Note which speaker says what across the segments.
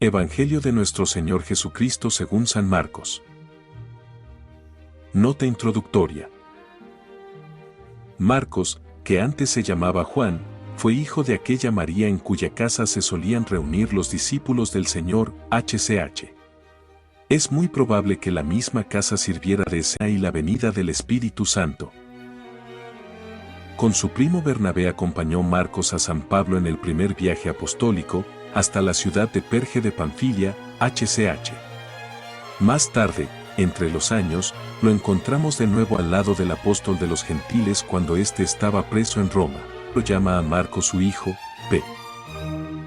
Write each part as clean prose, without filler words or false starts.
Speaker 1: Evangelio de nuestro Señor Jesucristo según San Marcos. Nota introductoria. Marcos, que antes se llamaba Juan, fue hijo de aquella María en cuya casa se solían reunir los discípulos del Señor, HCH. Es muy probable que la misma casa sirviera de escena y la venida del Espíritu Santo. Con su primo Bernabé acompañó Marcos a San Pablo en el primer viaje apostólico, hasta la ciudad de Perge de Panfilia, HCH. Más tarde, entre los años, lo encontramos de nuevo al lado del apóstol de los gentiles cuando éste estaba preso en Roma. Lo llama a Marcos su hijo,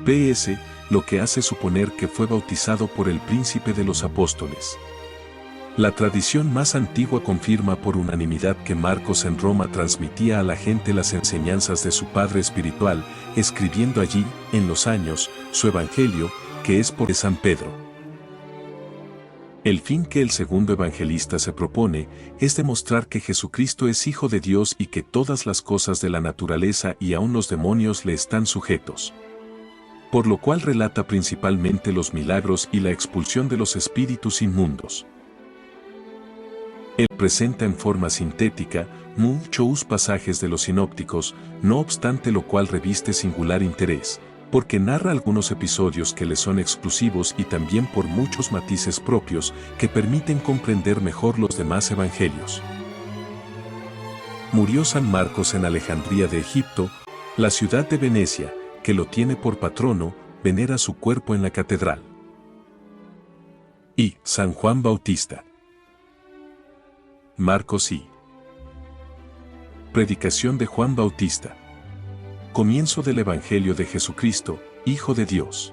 Speaker 1: PS, lo que hace suponer que fue bautizado por el príncipe de los apóstoles. La tradición más antigua confirma por unanimidad que Marcos en Roma transmitía a la gente las enseñanzas de su padre espiritual, escribiendo allí, en los años, su Evangelio, que es por San Pedro. El fin que el segundo evangelista se propone es demostrar que Jesucristo es Hijo de Dios y que todas las cosas de la naturaleza y aun los demonios le están sujetos. Por lo cual relata principalmente los milagros y la expulsión de los espíritus inmundos. Él presenta en forma sintética muchos pasajes de los sinópticos, no obstante lo cual reviste singular interés, porque narra algunos episodios que le son exclusivos y también por muchos matices propios que permiten comprender mejor los demás evangelios. Murió San Marcos en Alejandría de Egipto, la ciudad de Venecia, que lo tiene por patrono, venera su cuerpo en la catedral. Y San Juan Bautista. Marcos y Predicación de Juan Bautista. Comienzo del Evangelio de Jesucristo, Hijo de Dios.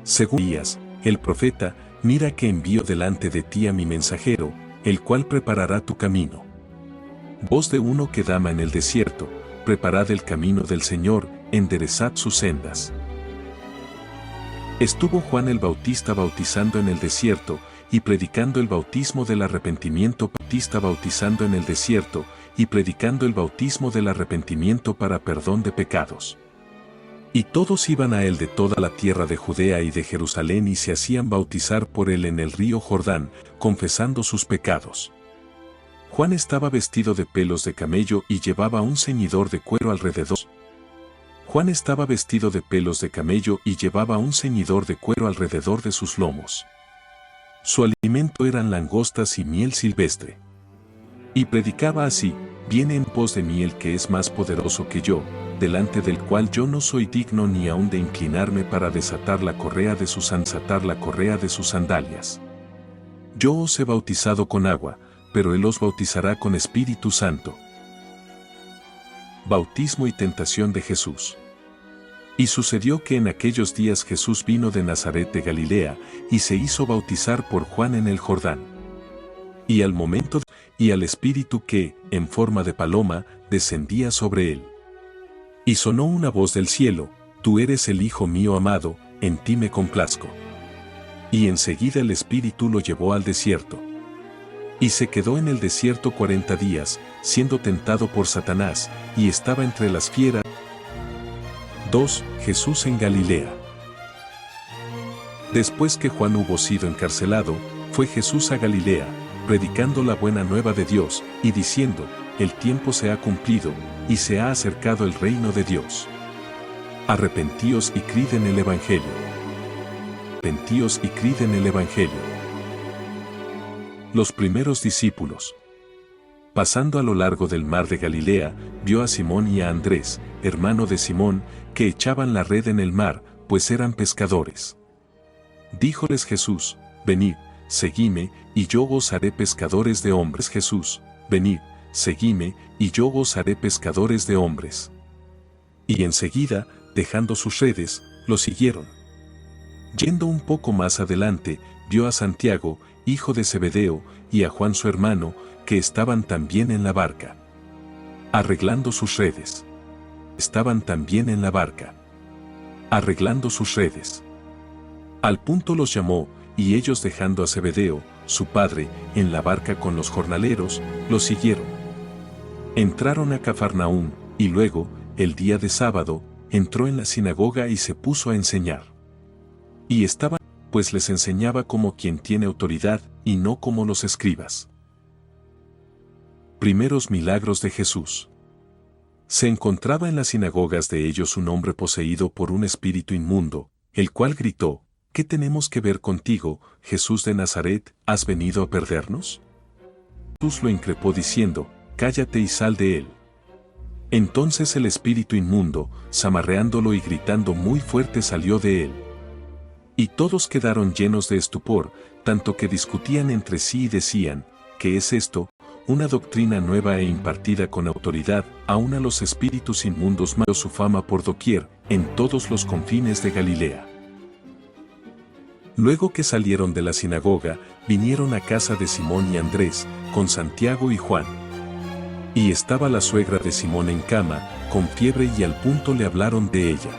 Speaker 1: Según Elías, el profeta, mira que envío delante de ti a mi mensajero, el cual preparará tu camino. Voz de uno que dama en el desierto, preparad el camino del Señor, enderezad sus sendas. Estuvo Juan el Bautista bautizando en el desierto, y predicando el bautismo del arrepentimiento. Bautista bautizando en el desierto, y predicando el bautismo del arrepentimiento para perdón de pecados. Y todos iban a él de toda la tierra de Judea y de Jerusalén y se hacían bautizar por él en el río Jordán, confesando sus pecados. Juan estaba vestido de pelos de camello y llevaba un ceñidor de cuero alrededor. Juan estaba vestido de pelos de camello y llevaba un ceñidor de cuero alrededor de sus lomos. Su alimento eran langostas y miel silvestre. Y predicaba así: viene en pos de mí el que es más poderoso que yo, delante del cual yo no soy digno ni aun de inclinarme para desatar la correa de sus sandalias. Yo os he bautizado con agua, pero él os bautizará con Espíritu Santo. Bautismo y tentación de Jesús. Y sucedió que en aquellos días Jesús vino de Nazaret de Galilea, y se hizo bautizar por Juan en el Jordán. Y al momento, y al Espíritu que, en forma de paloma, descendía sobre él. Y sonó una voz del cielo: tú eres el Hijo mío amado, en ti me complazco. Y enseguida el Espíritu lo llevó al desierto. Y se quedó en el desierto 40 días, siendo tentado por Satanás, y estaba entre las fieras. 2. Jesús en Galilea. Después que Juan hubo sido encarcelado, fue Jesús a Galilea, predicando la buena nueva de Dios, y diciendo: el tiempo se ha cumplido, y se ha acercado el reino de Dios. Arrepentíos y creed en el Evangelio. Arrepentíos y creed en el Evangelio. Los primeros discípulos. Pasando a lo largo del mar de Galilea, vio a Simón y a Andrés, hermano de Simón, que echaban la red en el mar, pues eran pescadores. Díjoles Jesús: venid, seguidme, y yo os haré pescadores de hombres. Jesús: venid, seguidme, y yo os haré pescadores de hombres. Y enseguida, dejando sus redes, lo siguieron. Yendo un poco más adelante, vio a Santiago, hijo de Zebedeo, y a Juan su hermano, que estaban también en la barca, arreglando sus redes. Estaban también en la barca, arreglando sus redes. Al punto los llamó, y ellos, dejando a Zebedeo, su padre, en la barca con los jornaleros, los siguieron. Entraron a Cafarnaúm, y luego, el día de sábado, entró en la sinagoga y se puso a enseñar. Y estaban, pues les enseñaba como quien tiene autoridad, y no como los escribas. Primeros milagros de Jesús. Se encontraba en las sinagogas de ellos un hombre poseído por un espíritu inmundo, el cual gritó: ¿Qué tenemos que ver contigo, Jesús de Nazaret? ¿Has venido a perdernos? Jesús lo increpó diciendo: Cállate y sal de él. Entonces el espíritu inmundo, zamarreándolo y gritando muy fuerte, salió de él. Y todos quedaron llenos de estupor, tanto que discutían entre sí y decían: ¿Qué es esto? Una doctrina nueva e impartida con autoridad, aun a los espíritus inmundos. Dio su fama por doquier, en todos los confines de Galilea. Luego que salieron de la sinagoga, vinieron a casa de Simón y Andrés, con Santiago y Juan. Y estaba la suegra de Simón en cama, con fiebre, y al punto le hablaron de ella.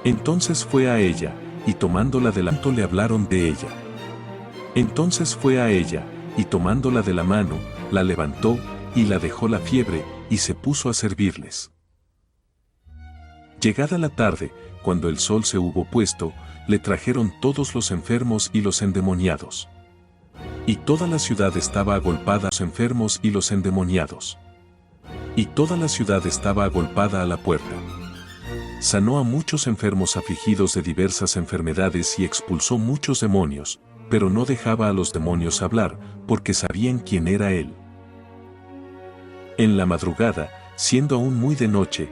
Speaker 1: Entonces fue a ella, y tomándola de la mano le hablaron de ella. Entonces fue a ella, y tomándola de la mano, la levantó, y la dejó la fiebre, y se puso a servirles. Llegada la tarde, cuando el sol se hubo puesto, le trajeron todos los enfermos y los endemoniados. Y toda la ciudad estaba agolpada a los enfermos y los endemoniados. Y toda la ciudad estaba agolpada a la puerta. Sanó a muchos enfermos afligidos de diversas enfermedades y expulsó muchos demonios, pero no dejaba a los demonios hablar, porque sabían quién era él. En la madrugada, siendo aún muy de noche,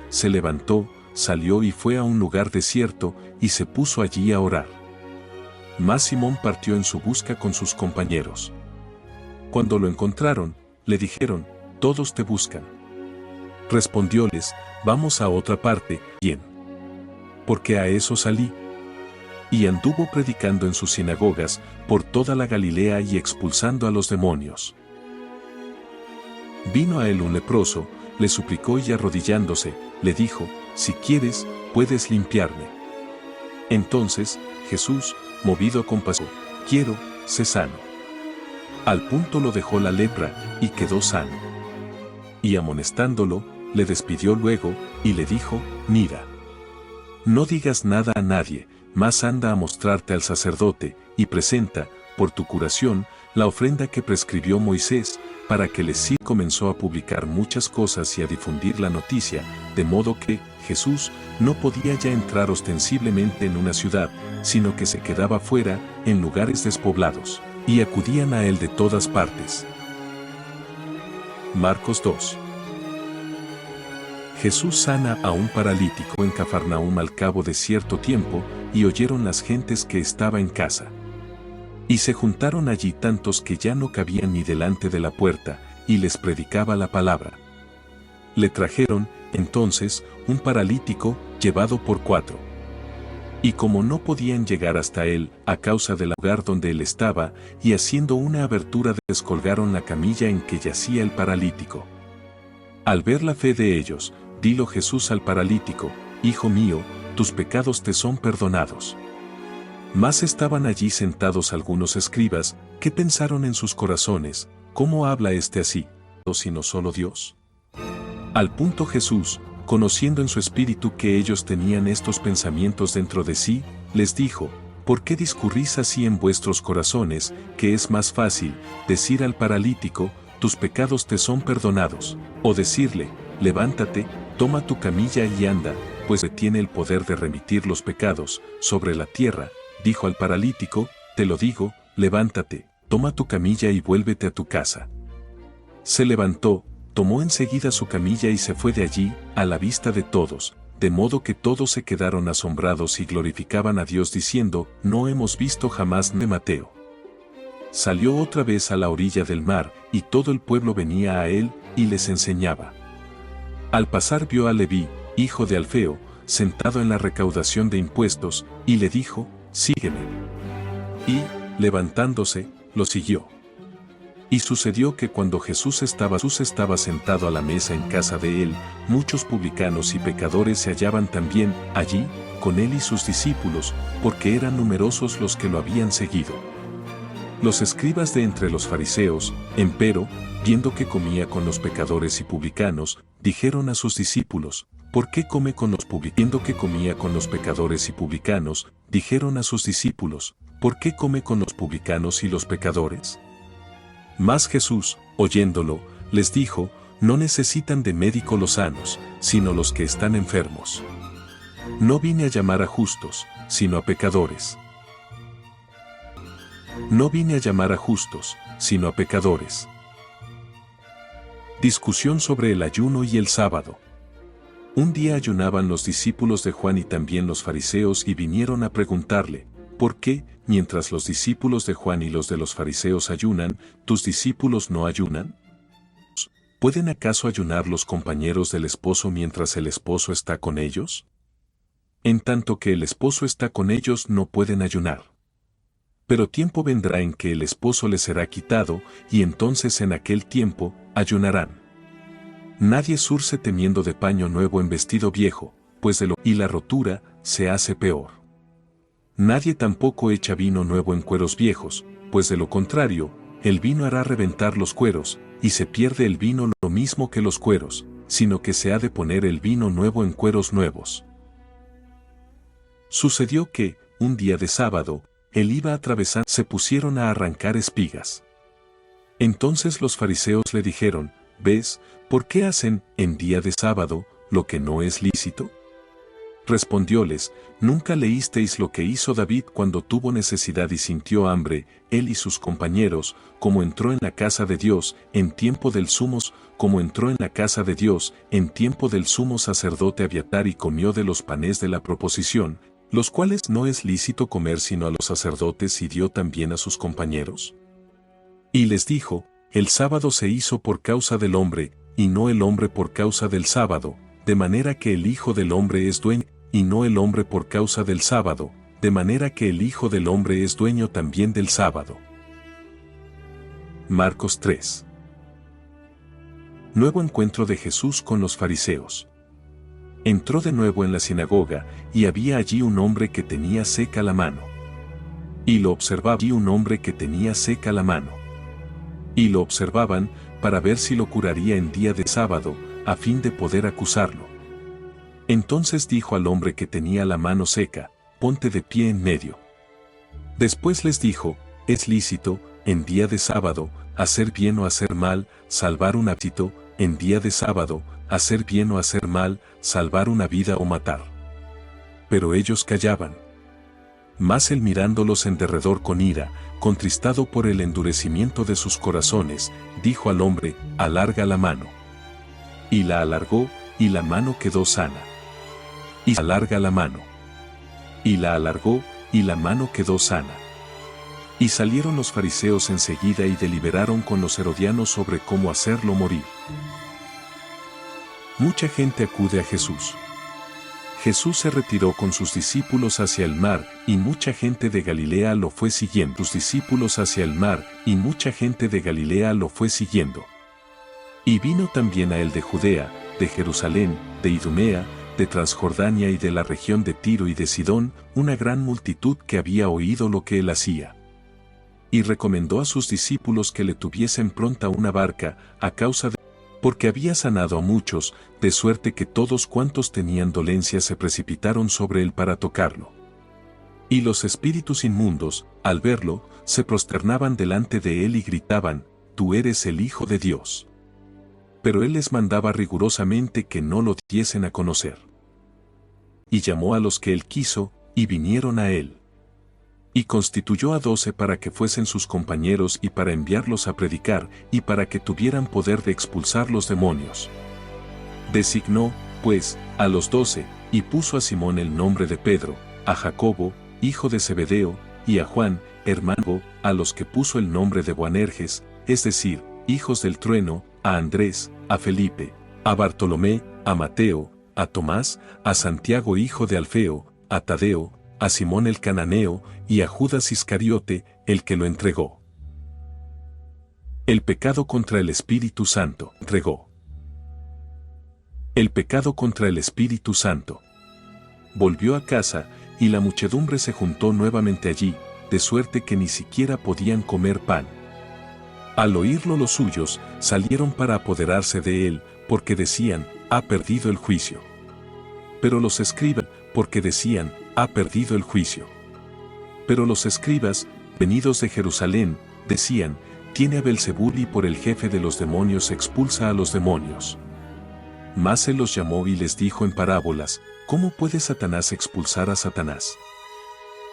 Speaker 1: se levantó, salió y fue a un lugar desierto, y se puso allí a orar. Mas Simón partió en su busca con sus compañeros. Cuando lo encontraron, le dijeron: Todos te buscan. Respondióles: Vamos a otra parte. Bien. Porque a eso salí. Y anduvo predicando en sus sinagogas, por toda la Galilea y expulsando a los demonios. Vino a él un leproso, le suplicó y arrodillándose, le dijo: Si quieres, puedes limpiarme. Entonces, Jesús, movido a compasión, quiero, sé sano. Al punto lo dejó la lepra, y quedó sano. Y amonestándolo, le despidió luego, y le dijo: Mira, no digas nada a nadie, mas anda a mostrarte al sacerdote, y presenta, por tu curación, la ofrenda que prescribió Moisés, para que les sirva. Comenzó a publicar muchas cosas y a difundir la noticia, de modo que Jesús no podía ya entrar ostensiblemente en una ciudad, sino que se quedaba fuera, en lugares despoblados, y acudían a él de todas partes. Marcos 2. Jesús sana a un paralítico en Cafarnaúm al cabo de cierto tiempo, y oyeron las gentes que estaba en casa. Y se juntaron allí tantos que ya no cabían ni delante de la puerta, y les predicaba la palabra. Le trajeron, entonces, un paralítico, llevado por 4. Y como no podían llegar hasta él, a causa del lugar donde él estaba, y haciendo una abertura descolgaron la camilla en que yacía el paralítico. Al ver la fe de ellos, dijo Jesús al paralítico: Hijo mío, tus pecados te son perdonados. Mas estaban allí sentados algunos escribas, que pensaron en sus corazones: ¿Cómo habla este así, sino solo Dios? Al punto Jesús, conociendo en su espíritu que ellos tenían estos pensamientos dentro de sí, les dijo: ¿Por qué discurrís así en vuestros corazones, que es más fácil decir al paralítico: tus pecados te son perdonados, o decirle: levántate, toma tu camilla y anda, pues tiene el poder de remitir los pecados sobre la tierra? Dijo al paralítico: te lo digo, levántate, toma tu camilla y vuélvete a tu casa. Se levantó, tomó enseguida su camilla y se fue de allí, a la vista de todos, de modo que todos se quedaron asombrados y glorificaban a Dios diciendo: no hemos visto jamás. De Mateo. Salió otra vez a la orilla del mar, y todo el pueblo venía a él, y les enseñaba. Al pasar vio a Leví, hijo de Alfeo, sentado en la recaudación de impuestos, y le dijo: sígueme. Y, levantándose, lo siguió. Y sucedió que cuando Jesús estaba sentado a la mesa en casa de él, muchos publicanos y pecadores se hallaban también allí, con él y sus discípulos, porque eran numerosos los que lo habían seguido. Los escribas de entre los fariseos, empero, viendo que comía con los pecadores y publicanos, dijeron a sus discípulos: ¿por qué come con los publicanos? Viendo que comía con los pecadores y publicanos, dijeron a sus discípulos, ¿por qué come con los publicanos y los pecadores? Mas Jesús, oyéndolo, les dijo, no necesitan de médico los sanos, sino los que están enfermos. No vine a llamar a justos, sino a pecadores. No vine a llamar a justos, sino a pecadores. Discusión sobre el ayuno y el sábado. Un día ayunaban los discípulos de Juan y también los fariseos y vinieron a preguntarle, ¿por qué, mientras los discípulos de Juan y los de los fariseos ayunan, tus discípulos no ayunan? ¿Pueden acaso ayunar los compañeros del esposo mientras el esposo está con ellos? En tanto que el esposo está con ellos no pueden ayunar. Pero tiempo vendrá en que el esposo les será quitado, y entonces en aquel tiempo, ayunarán. Nadie zurce temiendo de paño nuevo en vestido viejo, pues de lo y la rotura se hace peor. Nadie tampoco echa vino nuevo en cueros viejos, pues de lo contrario, el vino hará reventar los cueros, y se pierde el vino lo mismo que los cueros, sino que se ha de poner el vino nuevo en cueros nuevos. Sucedió que, un día de sábado, él iba atravesando, se pusieron a arrancar espigas. Entonces los fariseos le dijeron, ¿ves, por qué hacen, en día de sábado, lo que no es lícito? Respondióles, ¿nunca leísteis lo que hizo David cuando tuvo necesidad y sintió hambre, él y sus compañeros, como entró en la casa de Dios, en tiempo del como entró en la casa de Dios, en tiempo del sumo sacerdote Abiatar y comió de los panes de la proposición, los cuales no es lícito comer sino a los sacerdotes y dio también a sus compañeros? Y les dijo, el sábado se hizo por causa del hombre, y no el hombre por causa del sábado, de manera que el Hijo del Hombre es dueño, y no el hombre por causa del sábado, de manera que el Hijo del Hombre es dueño también del sábado. Marcos 3. Nuevo encuentro de Jesús con los fariseos. Entró de nuevo en la sinagoga, y había allí un hombre que tenía seca la mano. Y lo observaba allí un hombre que tenía seca la mano. Y lo observaban, para ver si lo curaría en día de sábado, a fin de poder acusarlo. Entonces dijo al hombre que tenía la mano seca, ponte de pie en medio. Después les dijo, es lícito, en día de sábado, hacer bien o hacer mal, salvar un hábito, en día de sábado, hacer bien o hacer mal, salvar una vida o matar. Pero ellos callaban. Mas él mirándolos en derredor con ira, contristado por el endurecimiento de sus corazones, dijo al hombre, alarga la mano. Y la alargó, y la mano quedó sana. Y alarga la mano. Y la alargó, y la mano quedó sana. Y salieron los fariseos enseguida y deliberaron con los herodianos sobre cómo hacerlo morir. Mucha gente acude a Jesús. Jesús se retiró con sus discípulos hacia el mar, y mucha gente de Galilea lo fue siguiendo. Sus discípulos hacia el mar, y mucha gente de Galilea lo fue siguiendo. Y vino también a él de Judea, de Jerusalén, de Idumea, de Transjordania y de la región de Tiro y de Sidón, una gran multitud que había oído lo que él hacía. Y recomendó a sus discípulos que le tuviesen pronta una barca, a causa de porque había sanado a muchos, de suerte que todos cuantos tenían dolencia se precipitaron sobre él para tocarlo. Y los espíritus inmundos, al verlo, se prosternaban delante de él y gritaban, tú eres el Hijo de Dios. Pero él les mandaba rigurosamente que no lo diesen a conocer. Y llamó a los que él quiso, y vinieron a él. Y constituyó a 12 para que fuesen sus compañeros y para enviarlos a predicar, y para que tuvieran poder de expulsar los demonios. Designó, pues, a los 12, y puso a Simón el nombre de Pedro, a Jacobo, hijo de Zebedeo, y a Juan, hermano, a los que puso el nombre de Boanerges, es decir, hijos del trueno, a Andrés, a Felipe, a Bartolomé, a Mateo, a Tomás, a Santiago hijo de Alfeo, a Tadeo, a Simón el cananeo, y a Judas Iscariote, el que lo entregó. El pecado contra el Espíritu Santo, entregó. El pecado contra el Espíritu Santo. Volvió a casa, y la muchedumbre se juntó nuevamente allí, de suerte que ni siquiera podían comer pan. Al oírlo los suyos, salieron para apoderarse de él, porque decían, ha perdido el juicio. Pero los escribas, porque decían, ha perdido el juicio. Pero los escribas, venidos de Jerusalén, decían, tiene a Belzebul y por el jefe de los demonios expulsa a los demonios. Mas él los llamó y les dijo en parábolas, ¿cómo puede Satanás expulsar a Satanás?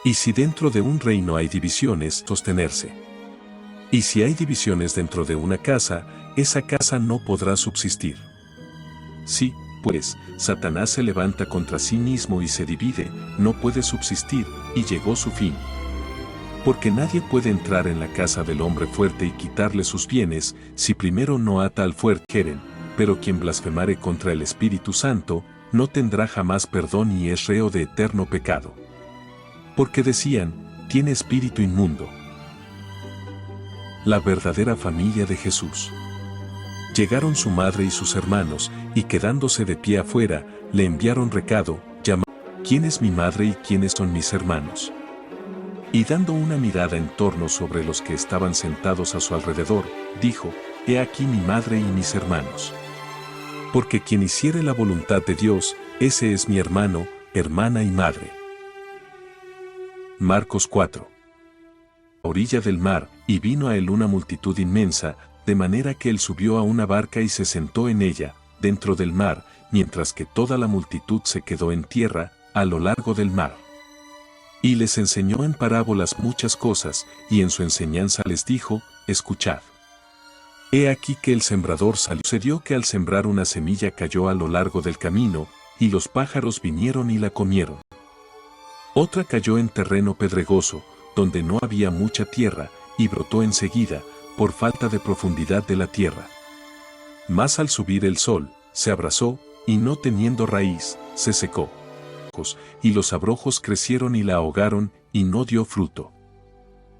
Speaker 1: Y si dentro de un reino hay divisiones, sostenerse. Y si hay divisiones dentro de una casa, esa casa no podrá subsistir. Sí, pues, Satanás se levanta contra sí mismo y se divide, no puede subsistir, y llegó su fin. Porque nadie puede entrar en la casa del hombre fuerte y quitarle sus bienes, si primero no ata al fuerte. Pero quien blasfemare contra el Espíritu Santo, no tendrá jamás perdón y es reo de eterno pecado. Porque decían, tiene espíritu inmundo. La verdadera familia de Jesús. Llegaron su madre y sus hermanos, y quedándose de pie afuera, le enviaron recado, llamando, ¿quién es mi madre y quiénes son mis hermanos? Y dando una mirada en torno sobre los que estaban sentados a su alrededor, dijo, he aquí mi madre y mis hermanos. Porque quien hiciere la voluntad de Dios, ese es mi hermano, hermana y madre. Marcos 4. A orilla del mar, y vino a él una multitud inmensa, de manera que él subió a una barca y se sentó en ella, dentro del mar, mientras que toda la multitud se quedó en tierra, a lo largo del mar. Y les enseñó en parábolas muchas cosas, y en su enseñanza les dijo, escuchad. He aquí que el sembrador salió. Sucedió que al sembrar una semilla cayó a lo largo del camino, y los pájaros vinieron y la comieron. Otra cayó en terreno pedregoso, donde no había mucha tierra, y brotó enseguida, por falta de profundidad de la tierra. Mas al subir el sol, se abrasó, y no teniendo raíz, se secó. Y los abrojos crecieron y la ahogaron, y no dio fruto.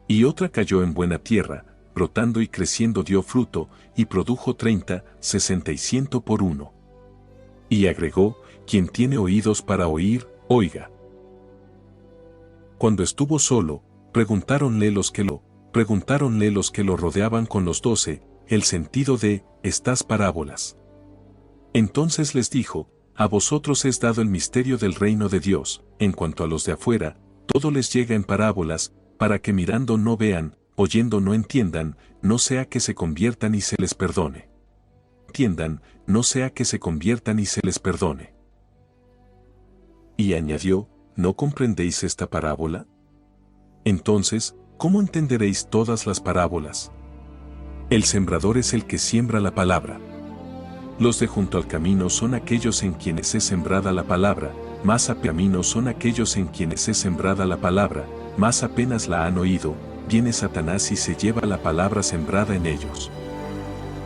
Speaker 1: Y otra cayó en buena tierra, brotando y creciendo dio fruto, y produjo 30, 60 y 100 por uno. Y agregó, quien tiene oídos para oír, oiga. Cuando estuvo solo, preguntáronle los que lo rodeaban con los 12, el sentido de estas parábolas. Entonces les dijo, a vosotros es dado el misterio del reino de Dios, en cuanto a los de afuera, todo les llega en parábolas, para que mirando no vean, oyendo no entiendan, no sea que se conviertan y se les perdone. Entiendan, no sea que se conviertan y se les perdone. Y añadió, ¿no comprendéis esta parábola? Entonces, ¿cómo entenderéis todas las parábolas? El sembrador es el que siembra la palabra. Los de junto al camino son aquellos en quienes es sembrada la palabra, más camino son aquellos en quienes es sembrada la palabra, más apenas la han oído, viene Satanás y se lleva la palabra sembrada en ellos.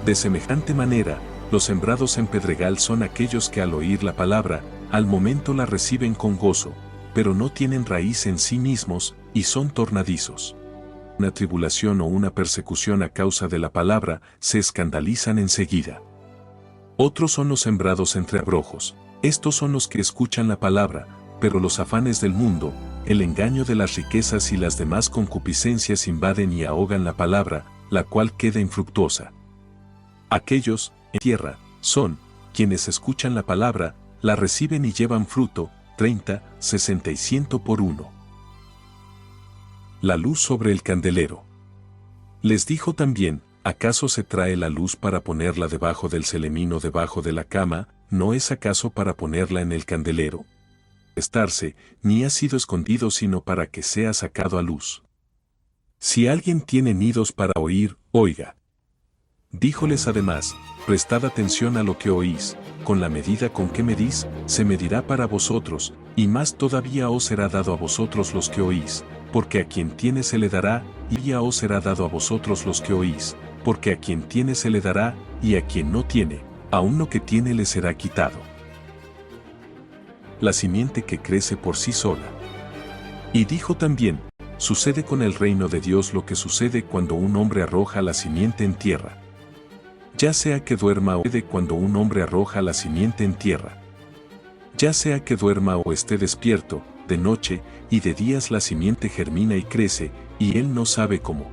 Speaker 1: De semejante manera, los sembrados en pedregal son aquellos que al oír la palabra, al momento la reciben con gozo, pero no tienen raíz en sí mismos, y son tornadizos. Una tribulación o una persecución a causa de la palabra, se escandalizan enseguida. Otros son los sembrados entre abrojos, estos son los que escuchan la palabra, pero los afanes del mundo, el engaño de las riquezas y las demás concupiscencias invaden y ahogan la palabra, la cual queda infructuosa. Aquellos, en tierra, son, quienes escuchan la palabra, la reciben y llevan fruto, 30, 60 y 100 por uno. La luz sobre el candelero. Les dijo también, ¿acaso se trae la luz para ponerla debajo del celemín o debajo de la cama, no es acaso para ponerla en el candelero? Estarse, ni ha sido escondido sino para que sea sacado a luz. Si alguien tiene oídos para oír, oiga. Díjoles además, prestad atención a lo que oís, con la medida con que medís, se medirá para vosotros, y más todavía os será dado a vosotros los que oís, porque a quien tiene se le dará, y ya os será dado a vosotros los que oís, porque a quien tiene se le dará, y a quien no tiene, aun lo que tiene le será quitado. La simiente que crece por sí sola. Y dijo también, sucede con el reino de Dios lo que sucede cuando un hombre arroja la simiente en tierra. Ya sea que duerma o sucede cuando un hombre arroja la simiente en tierra. Ya sea que duerma o esté despierto, de noche, y de días la simiente germina y crece, y él no sabe cómo.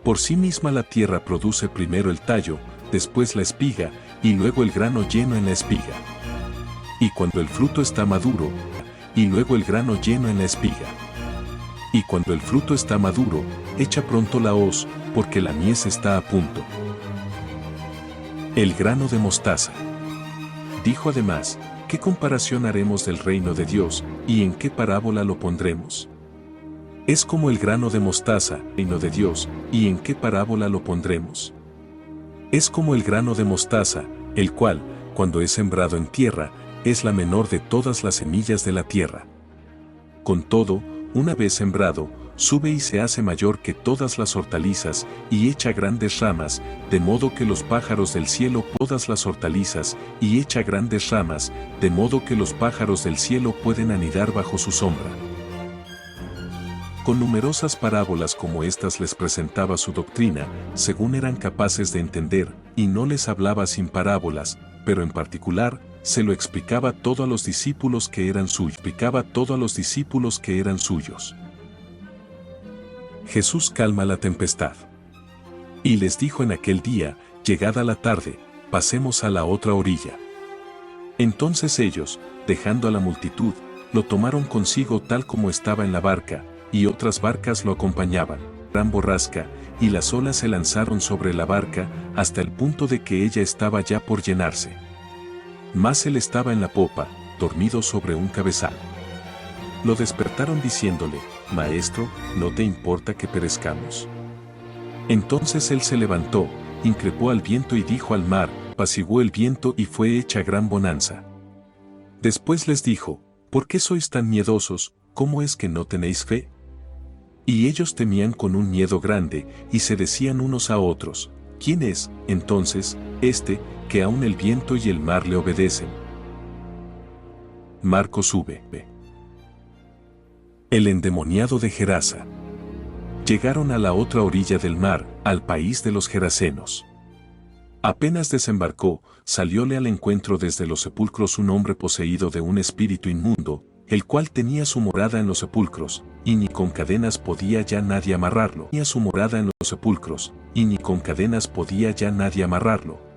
Speaker 1: Por sí misma la tierra produce primero el tallo, después la espiga, y luego el grano lleno en la espiga. Y cuando el fruto está maduro, y luego el grano lleno en la espiga. Y cuando el fruto está maduro, echa pronto la hoz, porque la mies está a punto. El grano de mostaza. Dijo además, ¿qué comparación haremos del reino de Dios, y en qué parábola lo pondremos? Es como el grano de mostaza, reino de Dios, y en qué parábola lo pondremos. Es como el grano de mostaza, el cual, cuando es sembrado en tierra, es la menor de todas las semillas de la tierra. Con todo, una vez sembrado, sube y se hace mayor que todas las hortalizas, y echa grandes ramas, de modo que los pájaros del cielo todas las hortalizas, y echa grandes ramas, de modo que los pájaros del cielo pueden anidar bajo su sombra. Con numerosas parábolas como estas les presentaba su doctrina, según eran capaces de entender, y no les hablaba sin parábolas, pero en particular, se lo explicaba todo a los discípulos que eran suyos. Jesús calma la tempestad. Y les dijo en aquel día, llegada la tarde, pasemos a la otra orilla. Entonces ellos, dejando a la multitud, lo tomaron consigo tal como estaba en la barca, y otras barcas lo acompañaban, gran borrasca, y las olas se lanzaron sobre la barca, hasta el punto de que ella estaba ya por llenarse. Mas él estaba en la popa, dormido sobre un cabezal. Lo despertaron diciéndole, Maestro, ¿no te importa que perezcamos? Entonces él se levantó, increpó al viento y dijo al mar, apaciguó el viento y fue hecha gran bonanza. Después les dijo, ¿por qué sois tan miedosos? ¿Cómo es que no tenéis fe? Y ellos temían con un miedo grande, y se decían unos a otros, ¿quién es, entonces, que aun el viento y el mar le obedecen? Marcos sube. El endemoniado de Gerasa. Llegaron a la otra orilla del mar, al país de los gerasenos. Apenas desembarcó, salióle al encuentro desde los sepulcros un hombre poseído de un espíritu inmundo, el cual tenía su morada en los sepulcros, y ni con cadenas podía ya nadie amarrarlo.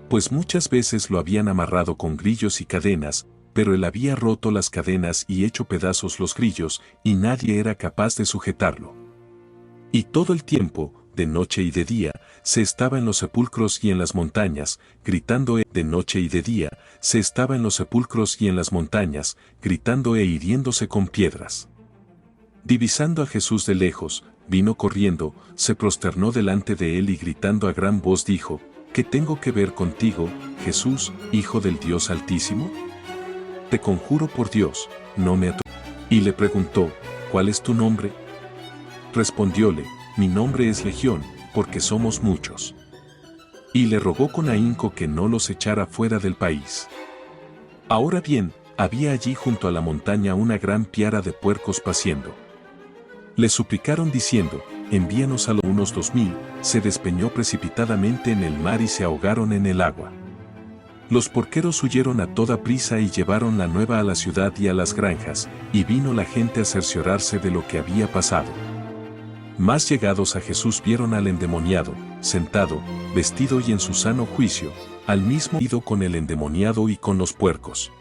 Speaker 1: Pues muchas veces lo habían amarrado con grillos y cadenas, pero él había roto las cadenas y hecho pedazos los grillos, y nadie era capaz de sujetarlo. Y todo el tiempo, de noche y de día, se estaba en los sepulcros y en las montañas, gritando de noche y de día, se estaba en los sepulcros y en las montañas, gritando e hiriéndose con piedras. Divisando a Jesús de lejos, vino corriendo, se prosternó delante de él y gritando a gran voz dijo, ¿qué tengo que ver contigo, Jesús, Hijo del Dios Altísimo? Te conjuro por Dios, no me atormentes. Y le preguntó, ¿cuál es tu nombre? Respondióle, mi nombre es Legión, porque somos muchos. Y le rogó con ahínco que no los echara fuera del país. Ahora bien, había allí junto a la montaña una gran piara de puercos paciendo. Le suplicaron diciendo, envíanos a unos 2000, se despeñó precipitadamente en el mar y se ahogaron en el agua. Los porqueros huyeron a toda prisa y llevaron la nueva a la ciudad y a las granjas, y vino la gente a cerciorarse de lo que había pasado. Más llegados a Jesús vieron al endemoniado, sentado, vestido y en su sano juicio, al mismo ido con el endemoniado y con los puercos.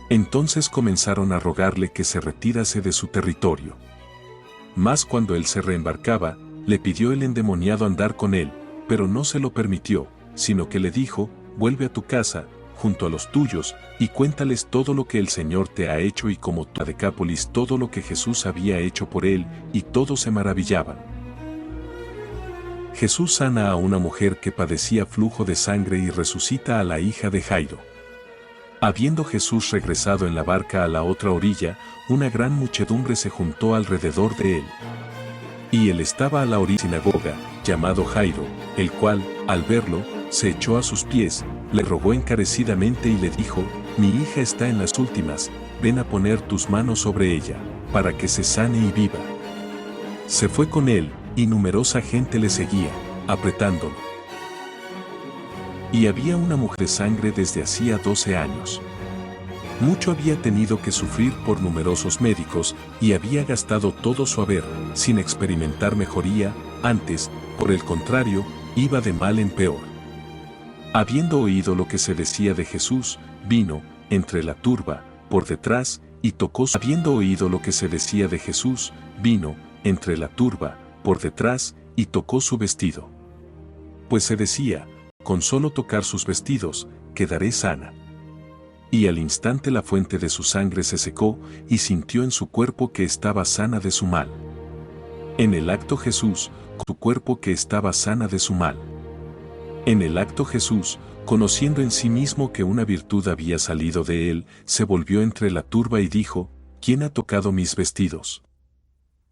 Speaker 1: Entonces comenzaron a rogarle que se retirase de su territorio. Mas cuando él se reembarcaba, le pidió el endemoniado andar con él, pero no se lo permitió, sino que le dijo, vuelve a tu casa, junto a los tuyos, y cuéntales todo lo que el Señor te ha hecho y como a Decápolis todo lo que Jesús había hecho por él, y todos se maravillaban. Jesús sana a una mujer que padecía flujo de sangre y resucita a la hija de Jairo. Habiendo Jesús regresado en la barca a la otra orilla, una gran muchedumbre se juntó alrededor de él. Y él estaba a la orilla de la sinagoga, llamado Jairo, el cual, al verlo, se echó a sus pies, le rogó encarecidamente y le dijo, mi hija está en las últimas, ven a poner tus manos sobre ella, para que se sane y viva. Se fue con él, y numerosa gente le seguía, apretándolo. Y había una mujer de sangre desde hacía 12 años. Mucho había tenido que sufrir por numerosos médicos, y había gastado todo su haber, sin experimentar mejoría, antes, por el contrario, iba de mal en peor. Habiendo oído lo que se decía de Jesús, vino, entre la turba, por detrás, y tocó su... Habiendo oído lo que se decía de Jesús, vino, entre la turba, por detrás, y tocó su vestido. Pues se decía, con solo tocar sus vestidos, quedaré sana. Y al instante la fuente de su sangre se secó, y sintió en su cuerpo que estaba sana de su mal. En el acto Jesús, su cuerpo que estaba sana de su mal. En el acto Jesús, conociendo en sí mismo que una virtud había salido de él, se volvió entre la turba y dijo, ¿quién ha tocado mis vestidos?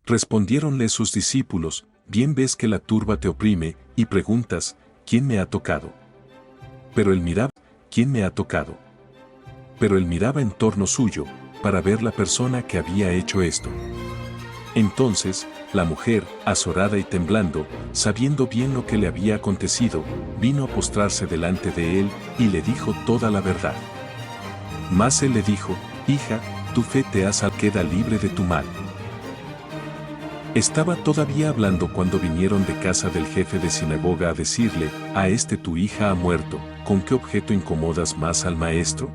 Speaker 1: Respondiéronle sus discípulos, bien ves que la turba te oprime, y preguntas, ¿quién me ha tocado? Pero él miraba, ¿quién me ha tocado? Pero él miraba en torno suyo, para ver la persona que había hecho esto. Entonces, la mujer, azorada y temblando, sabiendo bien lo que le había acontecido, vino a postrarse delante de él, y le dijo toda la verdad. Mas él le dijo, hija, tu fe te ha salvado, queda libre de tu mal. Estaba todavía hablando cuando vinieron de casa del jefe de sinagoga a decirle, a tu hija ha muerto, ¿con qué objeto incomodas más al maestro?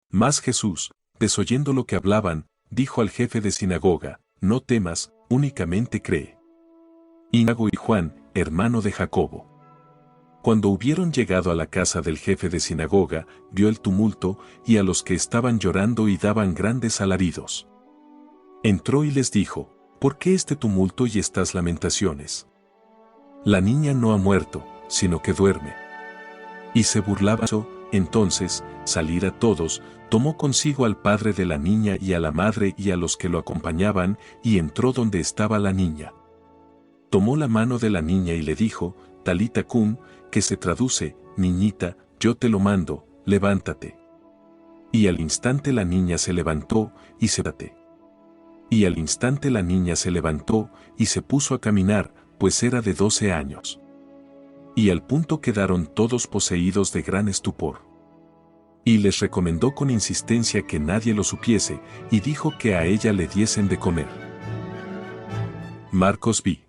Speaker 1: Mas Jesús, desoyendo lo que hablaban, dijo al jefe de sinagoga, no temas, únicamente cree. Iago y Juan, hermano de Jacobo. Cuando hubieron llegado a la casa del jefe de sinagoga, vio el tumulto, y a los que estaban llorando y daban grandes alaridos. Entró y les dijo, ¿por qué este tumulto y estas lamentaciones? La niña no ha muerto, sino que duerme. Y se burlaba. Entonces, salir a todos, tomó consigo al padre de la niña y a la madre y a los que lo acompañaban, y entró donde estaba la niña. Tomó la mano de la niña y le dijo, Talita cum, que se traduce, niñita, yo te lo mando, levántate. Y al instante la niña se levantó, y se Y al instante la niña se levantó, y se puso a caminar, pues era de 12 años. Y al punto quedaron todos poseídos de gran estupor. Y les recomendó con insistencia que nadie lo supiese, y dijo que a ella le diesen de comer. Marcos v.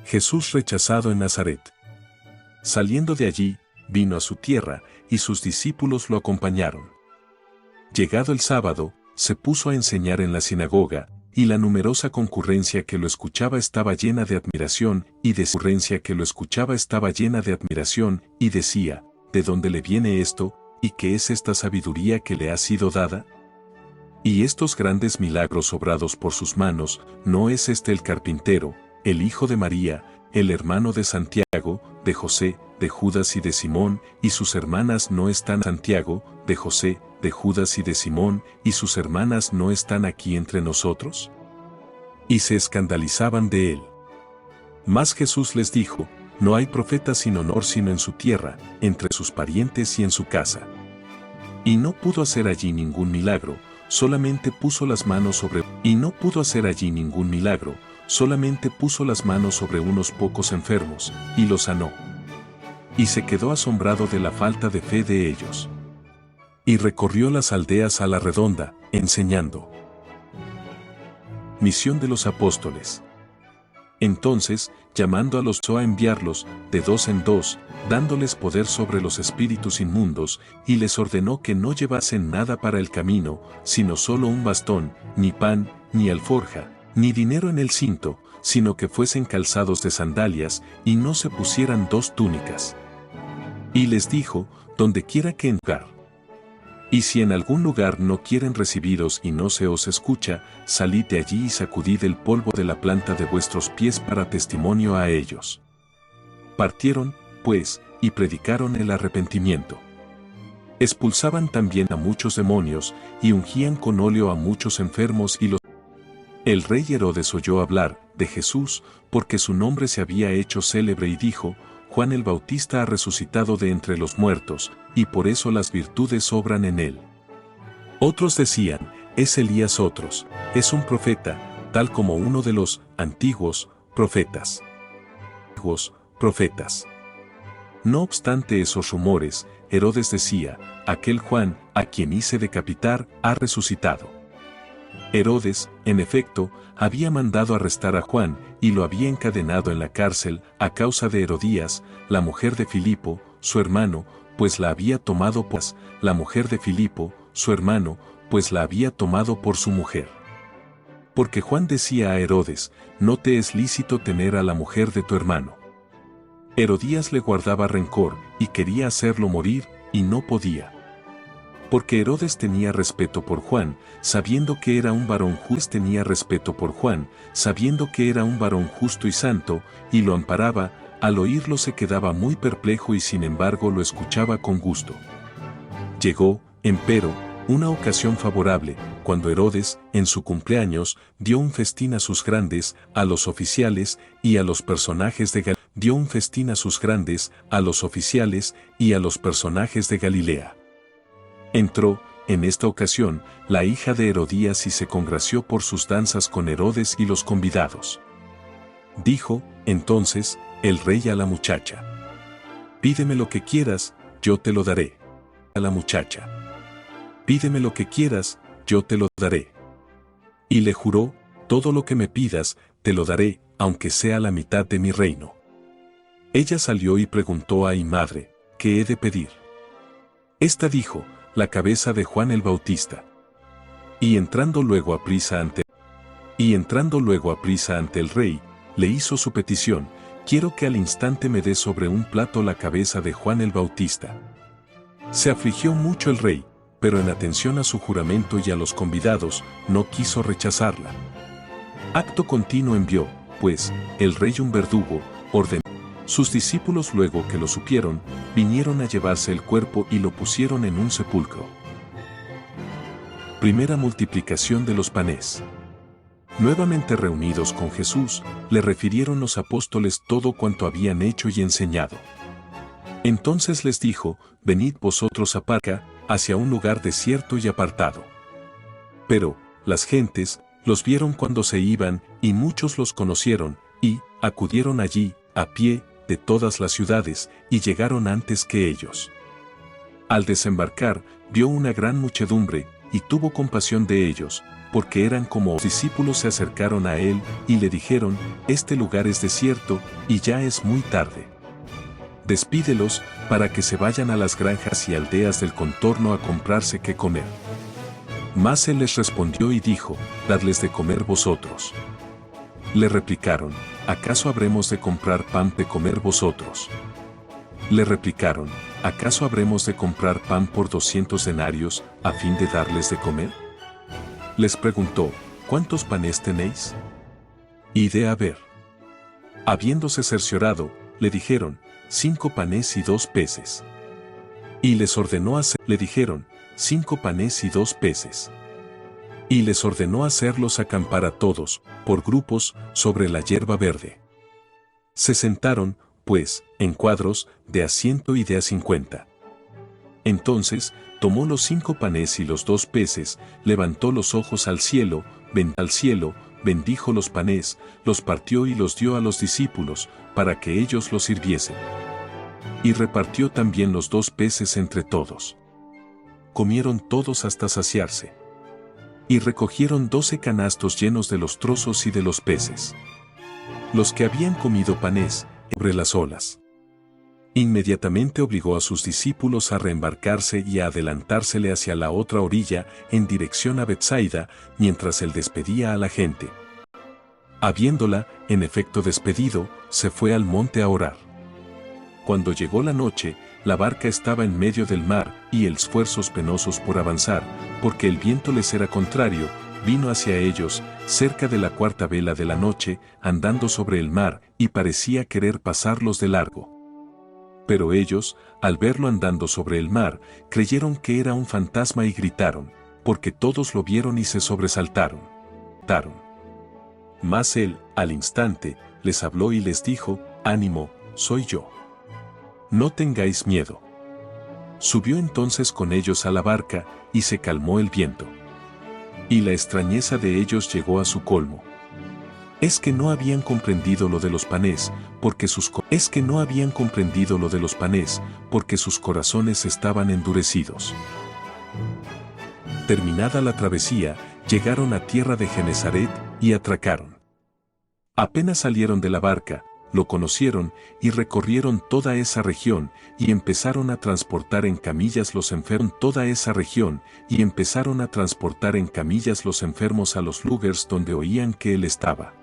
Speaker 1: Jesús rechazado en Nazaret. Saliendo de allí, vino a su tierra, y sus discípulos lo acompañaron. Llegado el sábado, se puso a enseñar en la sinagoga, y la numerosa concurrencia que lo escuchaba estaba llena de admiración, y decía, ¿de dónde le viene esto, y qué es esta sabiduría que le ha sido dada? Y estos grandes milagros obrados por sus manos, ¿no es este el carpintero, el hijo de María, el hermano de Santiago, de José, de Judas y de Simón, y sus hermanas no están Santiago, de José, de Judas y de Simón, y sus hermanas no están aquí entre nosotros? Y se escandalizaban de él. Mas Jesús les dijo, no hay profeta sin honor sino en su tierra, entre sus parientes y en su casa. Y no pudo hacer allí ningún milagro, solamente puso las manos sobre unos pocos enfermos, y los sanó. Y se quedó asombrado de la falta de fe de ellos. Y recorrió las aldeas a la redonda, enseñando. Misión de los apóstoles. Entonces, llamando a los a enviarlos, de 2 en 2, dándoles poder sobre los espíritus inmundos, y les ordenó que no llevasen nada para el camino, sino solo un bastón, ni pan, ni alforja, ni dinero en el cinto, sino que fuesen calzados de sandalias, y no se pusieran 2 túnicas. Y les dijo, donde quiera que entrar. Y si en algún lugar no quieren recibiros y no se os escucha, salid de allí y sacudid el polvo de la planta de vuestros pies para testimonio a ellos. Partieron, pues, y predicaron el arrepentimiento. Expulsaban también a muchos demonios, y ungían con óleo a muchos enfermos y los... El rey Herodes oyó hablar de Jesús, porque su nombre se había hecho célebre y dijo, Juan el Bautista ha resucitado de entre los muertos, y por eso las virtudes obran en él. Otros decían, es Elías, otros, es un profeta, tal como uno de los antiguos profetas. No obstante esos rumores, Herodes decía, aquel Juan, a quien hice decapitar, ha resucitado. Herodes, en efecto, había mandado arrestar a Juan y lo había encadenado en la cárcel a causa de Herodías, la mujer de Filipo, su hermano, pues la había tomado por la mujer de Filipo, su hermano, pues la había tomado por su mujer. Porque Juan decía a Herodes, no te es lícito tener a la mujer de tu hermano. Herodías le guardaba rencor y quería hacerlo morir, y no podía. Porque Herodes tenía respeto por Juan, sabiendo que era un varón justo, y santo, y lo amparaba. Al oírlo se quedaba muy perplejo y sin embargo lo escuchaba con gusto. Llegó, empero, una ocasión favorable, cuando Herodes, en su cumpleaños, dio un festín a sus grandes, a los oficiales y a los personajes de Galilea. Entró, en esta ocasión, la hija de Herodías y se congració por sus danzas con Herodes y los convidados. Dijo, entonces, el rey a la muchacha: pídeme lo que quieras, yo te lo daré. A la muchacha: pídeme lo que quieras, yo te lo daré. Y le juró, todo lo que me pidas, te lo daré, aunque sea la mitad de mi reino. Ella salió y preguntó a mi madre, ¿qué he de pedir? Esta dijo, la cabeza de Juan el Bautista. Y entrando luego a prisa ante el rey, le hizo su petición: quiero que al instante me dé sobre un plato la cabeza de Juan el Bautista. Se afligió mucho el rey, pero en atención a su juramento y a los convidados, no quiso rechazarla. Acto continuo envió, pues, el rey un verdugo, ordenó. Sus discípulos, luego que lo supieron, vinieron a llevarse el cuerpo y lo pusieron en un sepulcro. Primera multiplicación de los panes. Nuevamente reunidos con Jesús, le refirieron los apóstoles todo cuanto habían hecho y enseñado. Entonces les dijo, venid vosotros aparte, hacia un lugar desierto y apartado. Pero, las gentes, los vieron cuando se iban, y muchos los conocieron, y, acudieron allí, a pie, de todas las ciudades, y llegaron antes que ellos. Al desembarcar, vio una gran muchedumbre, y tuvo compasión de ellos, porque eran como los discípulos. Se acercaron a él, y le dijeron, este lugar es desierto, y ya es muy tarde. Despídelos, para que se vayan a las granjas y aldeas del contorno a comprarse qué comer. Mas él les respondió y dijo, dadles de comer vosotros. Le replicaron, ¿acaso habremos de comprar pan de comer vosotros? Le replicaron, ¿acaso habremos de comprar pan por 200 denarios, a fin de darles de comer? Les preguntó, ¿cuántos panes tenéis? Y de haber. Habiéndose cerciorado, le dijeron, 5 panes y 2 peces. Y les ordenó hacer, le dijeron, 5 panes y 2 peces. Y les ordenó hacerlos acampar a todos, por grupos, sobre la hierba verde. Se sentaron, pues, en cuadros, de a 100 y de a 50. Entonces, tomó los 5 panes y los 2 peces, levantó los ojos al cielo, bendijo los panes, los partió y los dio a los discípulos, para que ellos los sirviesen. Y repartió también los 2 peces entre todos. Comieron todos hasta saciarse. Y recogieron 12 canastos llenos de los trozos y de los peces. Los que habían comido panes, sobre las olas. Inmediatamente obligó a sus discípulos a reembarcarse y a adelantársele hacia la otra orilla, en dirección a Betsaida, mientras él despedía a la gente. Habiéndola, en efecto despedido, se fue al monte a orar. Cuando llegó la noche, la barca estaba en medio del mar, y esfuerzos penosos por avanzar, porque el viento les era contrario, vino hacia ellos, cerca de la 4ª vela de la noche, andando sobre el mar, y parecía querer pasarlos de largo. Pero ellos, al verlo andando sobre el mar, creyeron que era un fantasma y gritaron, porque todos lo vieron y se sobresaltaron. Mas él, al instante, les habló y les dijo, ánimo, soy yo. No tengáis miedo. Subió entonces con ellos a la barca, y se calmó el viento. Y la extrañeza de ellos llegó a su colmo. Es que no habían comprendido lo de los panes, porque sus corazones estaban endurecidos. Terminada la travesía, llegaron a tierra de Genesaret y atracaron. Apenas salieron de la barca, lo conocieron y recorrieron toda esa región y empezaron a transportar en camillas los enfermos a los lugares donde oían que él estaba.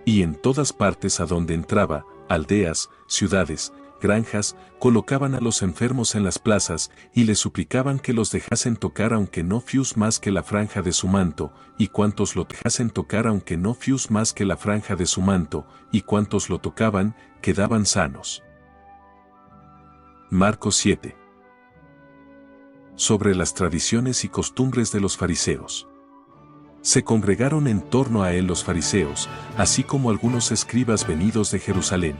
Speaker 1: Y en todas partes a donde entraba, aldeas, ciudades, granjas, colocaban a los enfermos en las plazas y les suplicaban que los dejasen tocar aunque no fuese más que la franja de su manto, y cuantos lo dejasen tocar aunque no fuese más que la franja de su manto, y cuantos lo tocaban, quedaban sanos. Marcos 7. Sobre las tradiciones y costumbres de los fariseos. Se congregaron en torno a él los fariseos, así como algunos escribas venidos de Jerusalén,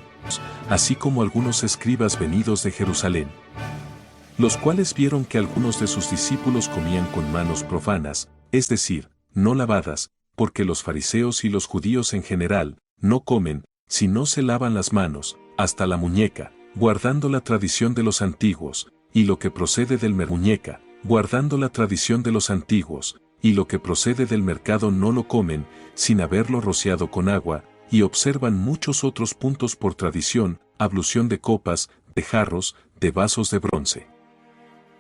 Speaker 1: los cuales vieron que algunos de sus discípulos comían con manos profanas, es decir, no lavadas, porque los fariseos y los judíos en general no comen, si no se lavan las manos, hasta la muñeca, guardando la tradición de los antiguos, y lo que procede del mercado no lo comen, sin haberlo rociado con agua, y observan muchos otros puntos por tradición, ablución de copas, de jarros, de vasos de bronce.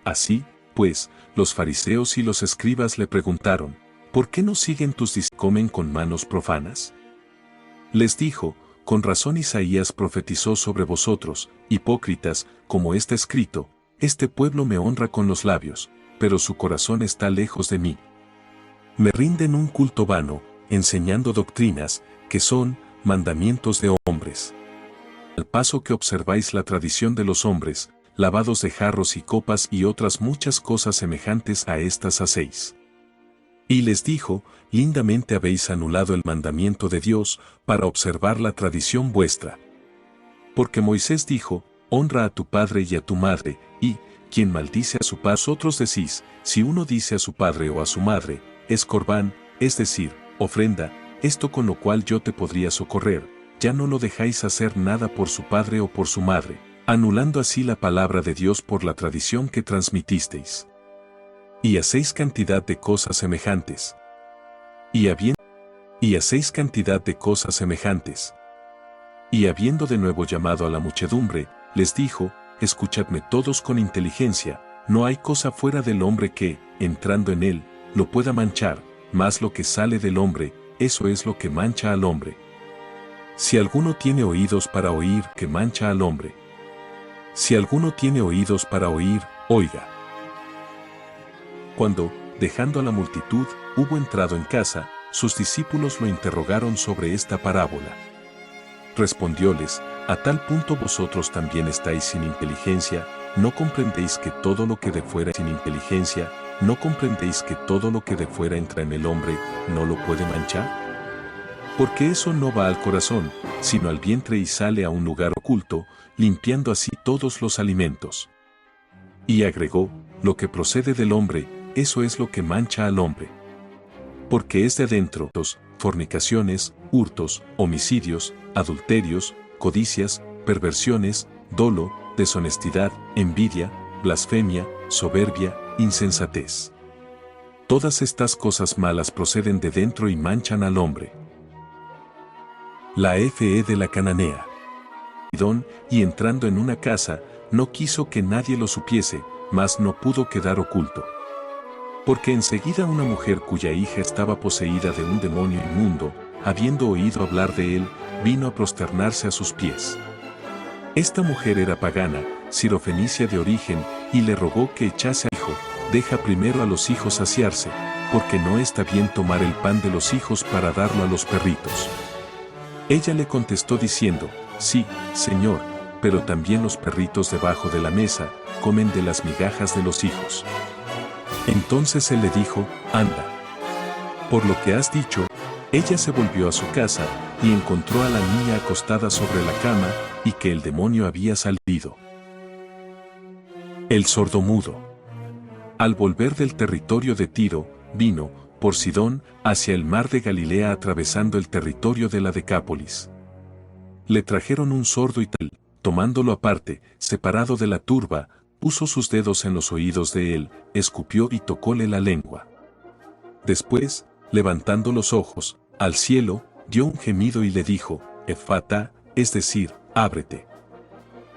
Speaker 1: Así, pues, los fariseos y los escribas le preguntaron, ¿por qué no siguen tus discípulos comen con manos profanas? Les dijo, con razón Isaías profetizó sobre vosotros, hipócritas, como está escrito, este pueblo me honra con los labios, pero su corazón está lejos de mí. Me rinden un culto vano, enseñando doctrinas, que son mandamientos de hombres. Al paso que observáis la tradición de los hombres, lavados de jarros y copas y otras muchas cosas semejantes a estas hacéis. Y les dijo, lindamente habéis anulado el mandamiento de Dios, para observar la tradición vuestra. Porque Moisés dijo, honra a tu padre y a tu madre, y, quien maldice a su padre, vosotros decís, si uno dice a su padre o a su madre, es corbán, es decir, ofrenda, esto con lo cual yo te podría socorrer, ya no lo dejáis hacer nada por su padre o por su madre, anulando así la palabra de Dios por la tradición que transmitisteis. Y hacéis cantidad de cosas semejantes. Y habiendo de nuevo llamado a la muchedumbre, les dijo, escuchadme todos con inteligencia, no hay cosa fuera del hombre que, entrando en él, lo pueda manchar, mas lo que sale del hombre, eso es lo que mancha al hombre. Si alguno tiene oídos para oír, que mancha al hombre. Si alguno tiene oídos para oír, oiga. Cuando, dejando a la multitud, hubo entrado en casa, sus discípulos lo interrogaron sobre esta parábola. Respondióles, a tal punto vosotros también estáis sin inteligencia, ¿no comprendéis que todo lo que de fuera entra en el hombre, no lo puede manchar? Porque eso no va al corazón, sino al vientre y sale a un lugar oculto, limpiando así todos los alimentos. Y agregó, lo que procede del hombre, eso es lo que mancha al hombre. Porque es de adentro, fornicaciones, hurtos, homicidios, adulterios, codicias, perversiones, dolo, deshonestidad, envidia, blasfemia, soberbia, insensatez. Todas estas cosas malas proceden de dentro y manchan al hombre. La fe de la cananea. Y entrando en una casa, no quiso que nadie lo supiese, mas no pudo quedar oculto. Porque enseguida una mujer cuya hija estaba poseída de un demonio inmundo, habiendo oído hablar de él, vino a prosternarse a sus pies. Esta mujer era pagana, sirofenicia de origen, y le rogó que echase al hijo, deja primero a los hijos saciarse, porque no está bien tomar el pan de los hijos para darlo a los perritos. Ella le contestó diciendo, sí, Señor, pero también los perritos debajo de la mesa, comen de las migajas de los hijos. Entonces él le dijo, anda. Por lo que has dicho, ella se volvió a su casa, y encontró a la niña acostada sobre la cama, y que el demonio había salido. El sordomudo. Al volver del territorio de Tiro, vino, por Sidón, hacia el mar de Galilea atravesando el territorio de la Decápolis. Le trajeron un sordo y tal, tomándolo aparte, separado de la turba, puso sus dedos en los oídos de él, escupió y tocóle la lengua. Después, levantando los ojos al cielo, dio un gemido y le dijo, Efata, es decir, ábrete.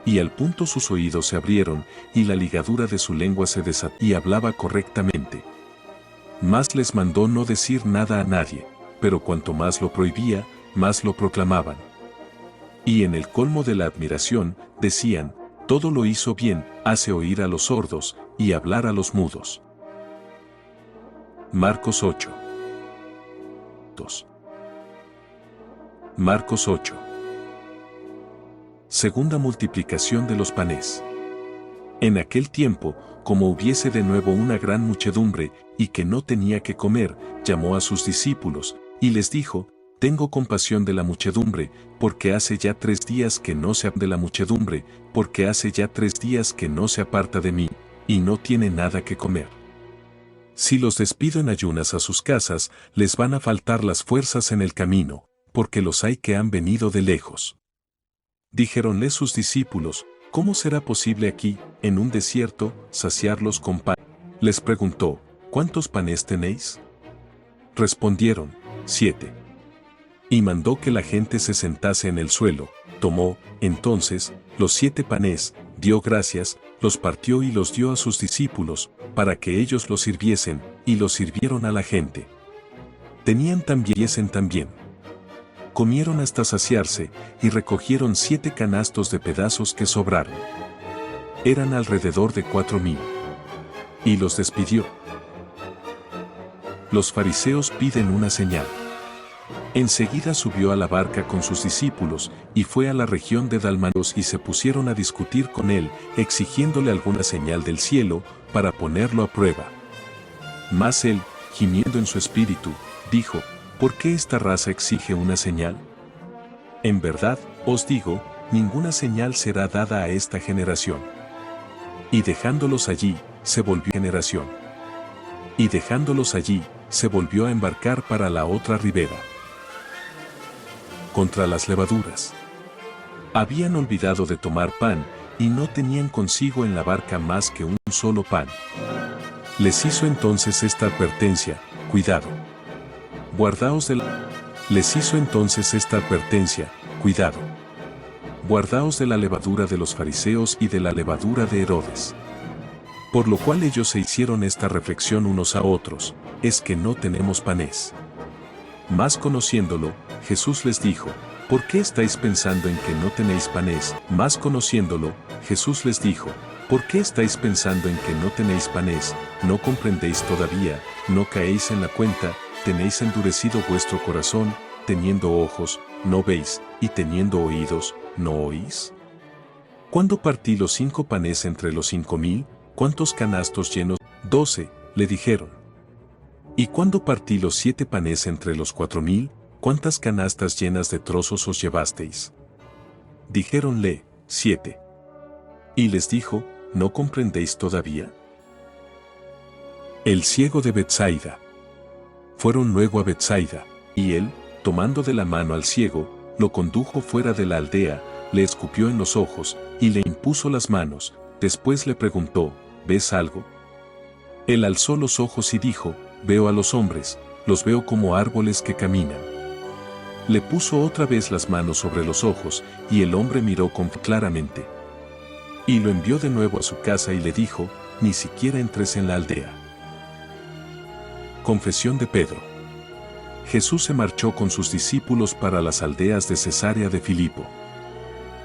Speaker 1: Y al punto sus oídos se abrieron, y la ligadura de su lengua se desató, y hablaba correctamente. Mas les mandó no decir nada a nadie, pero cuanto más lo prohibía, más lo proclamaban. Y en el colmo de la admiración, decían, todo lo hizo bien, hace oír a los sordos, y hablar a los mudos. Marcos 8. Marcos 8. Segunda multiplicación de los panes. En aquel tiempo, como hubiese de nuevo una gran muchedumbre, y que no tenía que comer, llamó a sus discípulos, y les dijo, tengo compasión de la muchedumbre, porque hace ya 3 días que no se de la muchedumbre, porque hace ya 3 días que no se aparta de mí, y no tiene nada que comer. Si los despido en ayunas a sus casas, les van a faltar las fuerzas en el camino, porque los hay que han venido de lejos. Dijéronle sus discípulos, ¿cómo será posible aquí, en un desierto, saciarlos con pan? Les preguntó, ¿cuántos panes tenéis? Respondieron, 7. Y mandó que la gente se sentase en el suelo, tomó, entonces, los 7 panes, dio gracias, los partió y los dio a sus discípulos, para que ellos los sirviesen, y los sirvieron a la gente. Tenían también. Comieron hasta saciarse, y recogieron 7 canastos de pedazos que sobraron. Eran alrededor de 4,000. Y los despidió. Los fariseos piden una señal. Enseguida subió a la barca con sus discípulos, y fue a la región de Dalmanuta y se pusieron a discutir con él, exigiéndole alguna señal del cielo, para ponerlo a prueba. Mas él, gimiendo en su espíritu, dijo, ¿por qué esta raza exige una señal? En verdad, os digo, ninguna señal será dada a esta generación. Y dejándolos allí, se volvió generación. Y dejándolos allí, se volvió a embarcar para la otra ribera. Contra las levaduras. Habían olvidado de tomar pan, y no tenían consigo en la barca más que un solo pan. Les hizo entonces esta advertencia, cuidado. Les hizo entonces esta advertencia, cuidado. Guardaos de la levadura de los fariseos y de la levadura de Herodes. Por lo cual ellos se hicieron esta reflexión unos a otros, es que no tenemos panes. Mas conociéndolo, Jesús les dijo, ¿por qué estáis pensando en que no tenéis panes? Mas conociéndolo, Jesús les dijo, ¿por qué estáis pensando en que no tenéis panes? ¿No comprendéis todavía? ¿No caéis en la cuenta? ¿Tenéis endurecido vuestro corazón? Teniendo ojos, ¿no veis? Y teniendo oídos, ¿no oís? ¿Cuándo partí los 5 panes entre los 5,000? ¿Cuántos canastos llenos? 12, le dijeron. ¿Y cuándo partí los 7 panes entre los 4,000? ¿Cuántas canastas llenas de trozos os llevasteis? Dijéronle, 7. Y les dijo, ¿no comprendéis todavía? El ciego de Betsaida. Fueron luego a Betsaida, y él, tomando de la mano al ciego, lo condujo fuera de la aldea, le escupió en los ojos, y le impuso las manos, después le preguntó, ¿ves algo? Él alzó los ojos y dijo, veo a los hombres, los veo como árboles que caminan. Le puso otra vez las manos sobre los ojos, y el hombre miró claramente. Y lo envió de nuevo a su casa y le dijo, ni siquiera entres en la aldea. Confesión de Pedro. Jesús se marchó con sus discípulos para las aldeas de Cesarea de Filipo.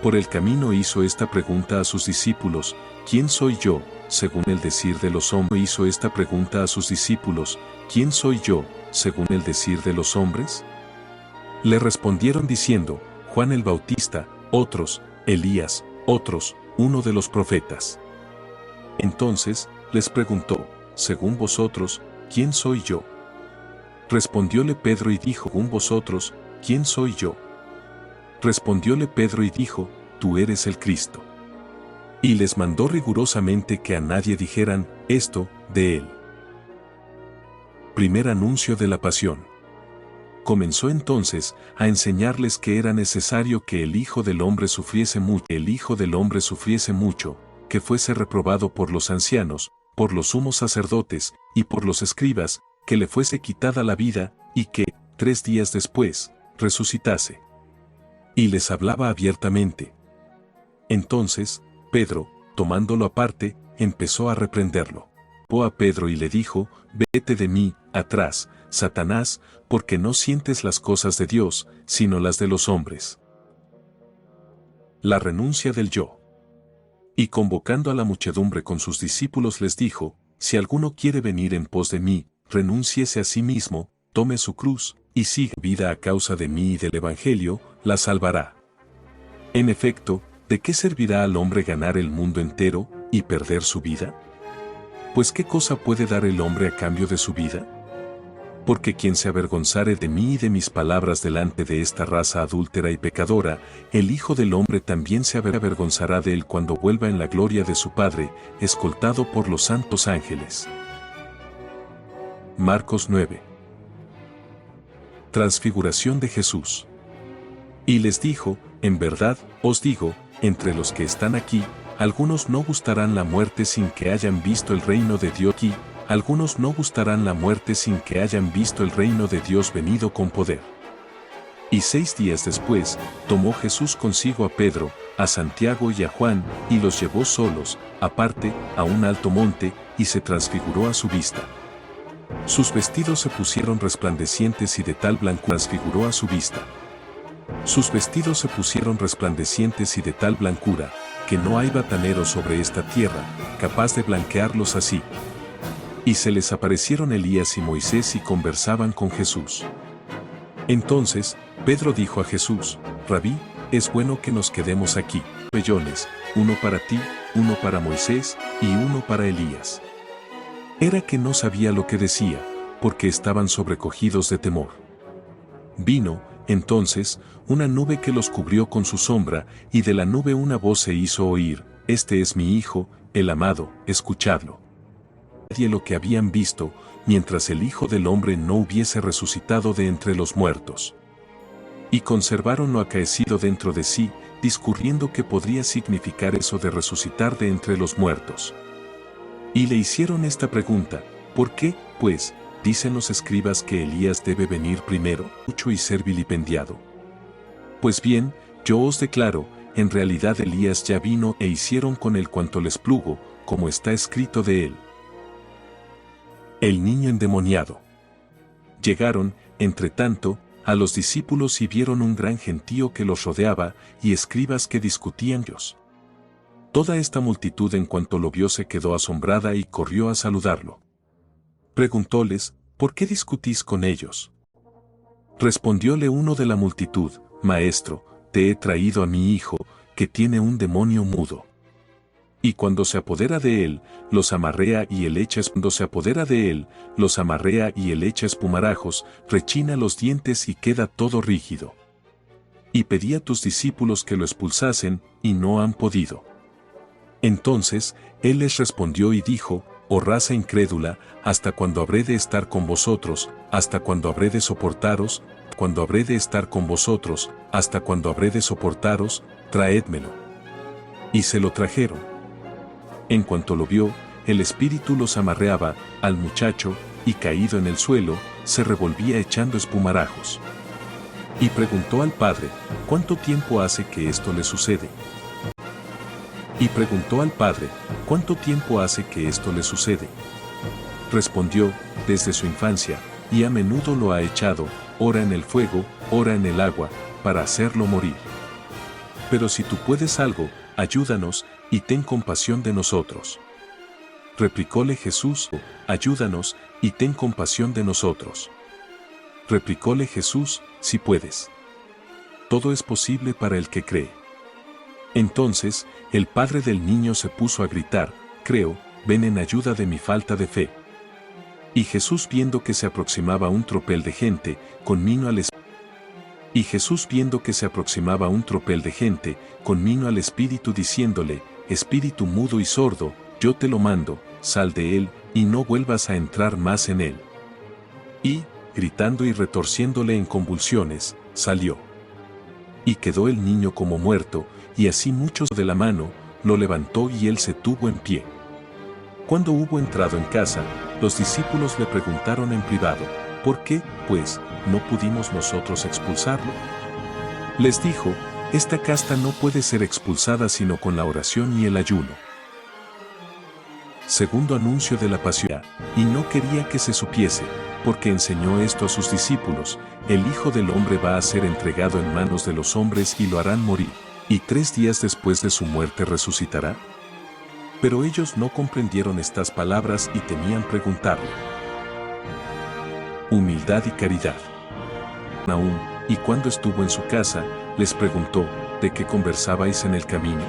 Speaker 1: Por el camino hizo esta pregunta a sus discípulos, ¿quién soy yo? Según el decir de los hombres. Hizo esta pregunta a sus discípulos, ¿quién soy yo? Según el decir de los hombres. Le respondieron diciendo, Juan el Bautista, otros, Elías, otros, uno de los profetas. Entonces, les preguntó, según vosotros, ¿quién soy yo? Respondióle Pedro y dijo, según vosotros, ¿quién soy yo? Respondióle Pedro y dijo, tú eres el Cristo. Y les mandó rigurosamente que a nadie dijeran esto de él. Primer anuncio de la pasión. Comenzó entonces a enseñarles que era necesario que el Hijo del Hombre sufriese mucho, que fuese reprobado por los ancianos, por los sumos sacerdotes, y por los escribas, que le fuese quitada la vida, y que, 3 días después, resucitase. Y les hablaba abiertamente. Entonces, Pedro, tomándolo aparte, empezó a reprenderlo. Llamó a Pedro y le dijo: «Vete de mí, atrás, Satanás, porque no sientes las cosas de Dios, sino las de los hombres». La renuncia del yo. Y convocando a la muchedumbre con sus discípulos les dijo: «Si alguno quiere venir en pos de mí, renúnciese a sí mismo, tome su cruz, y siga vida a causa de mí y del Evangelio, la salvará». En efecto, ¿de qué servirá al hombre ganar el mundo entero y perder su vida? Pues ¿qué cosa puede dar el hombre a cambio de su vida? Porque quien se avergonzare de mí y de mis palabras delante de esta raza adúltera y pecadora, el Hijo del Hombre también se avergonzará de él cuando vuelva en la gloria de su Padre, escoltado por los santos ángeles. Marcos 9. Transfiguración de Jesús. Y les dijo: «En verdad, os digo, entre los que están aquí, algunos no gustarán la muerte sin que hayan visto el reino de Dios aquí, algunos no gustarán la muerte sin que hayan visto el reino de Dios venido con poder». Y 6 días después, tomó Jesús consigo a Pedro, a Santiago y a Juan, y los llevó solos, aparte, a un alto monte, y se transfiguró a su vista. Sus vestidos se pusieron resplandecientes y de tal blancura transfiguró a su vista. Sus vestidos se pusieron resplandecientes y de tal blancura, que no hay batanero sobre esta tierra, capaz de blanquearlos así. Y se les aparecieron Elías y Moisés y conversaban con Jesús. Entonces, Pedro dijo a Jesús: «Rabí, es bueno que nos quedemos aquí, pabellones, uno para ti, uno para Moisés, y uno para Elías». Era que no sabía lo que decía, porque estaban sobrecogidos de temor. Vino, entonces, una nube que los cubrió con su sombra, y de la nube una voz se hizo oír: «Este es mi Hijo, el amado, escuchadlo». Nadie lo que habían visto, mientras el Hijo del Hombre no hubiese resucitado de entre los muertos. Y conservaron lo acaecido dentro de sí, discurriendo qué podría significar eso de resucitar de entre los muertos. Y le hicieron esta pregunta: «¿Por qué, pues, dicen los escribas que Elías debe venir primero, y ser vilipendiado? Pues bien, yo os declaro, en realidad Elías ya vino e hicieron con él cuanto les plugo, como está escrito de él». El niño endemoniado. Llegaron, entre tanto, a los discípulos y vieron un gran gentío que los rodeaba, y escribas que discutían ellos. Toda esta multitud en cuanto lo vio se quedó asombrada y corrió a saludarlo. Preguntóles: «¿Por qué discutís con ellos?». Respondióle uno de la multitud: «Maestro, te he traído a mi hijo, que tiene un demonio mudo. Y cuando se apodera de él, los amarrea y él echa espumarajos, rechina los dientes y queda todo rígido. Y pedí a tus discípulos que lo expulsasen, y no han podido». Entonces, él les respondió y dijo: «Oh raza incrédula, ¿hasta cuándo habré de estar con vosotros? ¿Hasta cuándo habré de soportaros? ¿Cuándo habré de estar con vosotros? ¿Hasta cuándo habré de soportaros? Traédmelo». Y se lo trajeron. En cuanto lo vio, el espíritu los amarreaba al muchacho, y caído en el suelo, se revolvía echando espumarajos. Y preguntó al padre: «¿Cuánto tiempo hace que esto le sucede?». Respondió: «Desde su infancia, y a menudo lo ha echado, ora en el fuego, ora en el agua, para hacerlo morir. Pero si tú puedes algo, ayúdanos, y ten compasión de nosotros». Replicóle Jesús: «Ayúdanos, y ten compasión de nosotros». Replicóle Jesús: «Si puedes. Todo es posible para el que cree». Entonces, el padre del niño se puso a gritar: «Creo, ven en ayuda de mi falta de fe». Y Jesús viendo que se aproximaba un tropel de gente, convino al espíritu diciéndole: «Espíritu mudo y sordo, yo te lo mando, sal de él, y no vuelvas a entrar más en él». Y, gritando y retorciéndole en convulsiones, salió. Y quedó el niño como muerto, y así muchos de la mano, lo levantó y él se tuvo en pie. Cuando hubo entrado en casa, los discípulos le preguntaron en privado, ¿por qué, pues, no pudimos nosotros expulsarlo? Les dijo, esta casta no puede ser expulsada sino con la oración y el ayuno. Segundo anuncio de la pasión, y no quería que se supiese, porque enseñó esto a sus discípulos, el Hijo del Hombre va a ser entregado en manos de los hombres y lo harán morir, y 3 días después de su muerte resucitará. Pero ellos no comprendieron estas palabras y temían preguntarle. Humildad y caridad. Aún, y cuando estuvo en su casa, les preguntó, ¿de qué conversabais en el camino?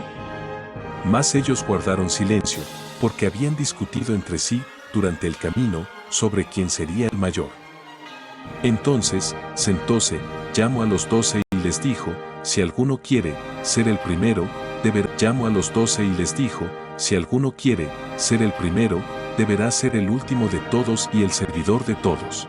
Speaker 1: Mas ellos guardaron silencio, porque habían discutido entre sí, durante el camino, sobre quién sería el mayor. Entonces, sentóse, llamó a los 12 y les dijo, si alguno quiere ser el primero, llamó a los 12 y les dijo, si alguno quiere ser el primero, deberá ser el último de todos y el servidor de todos.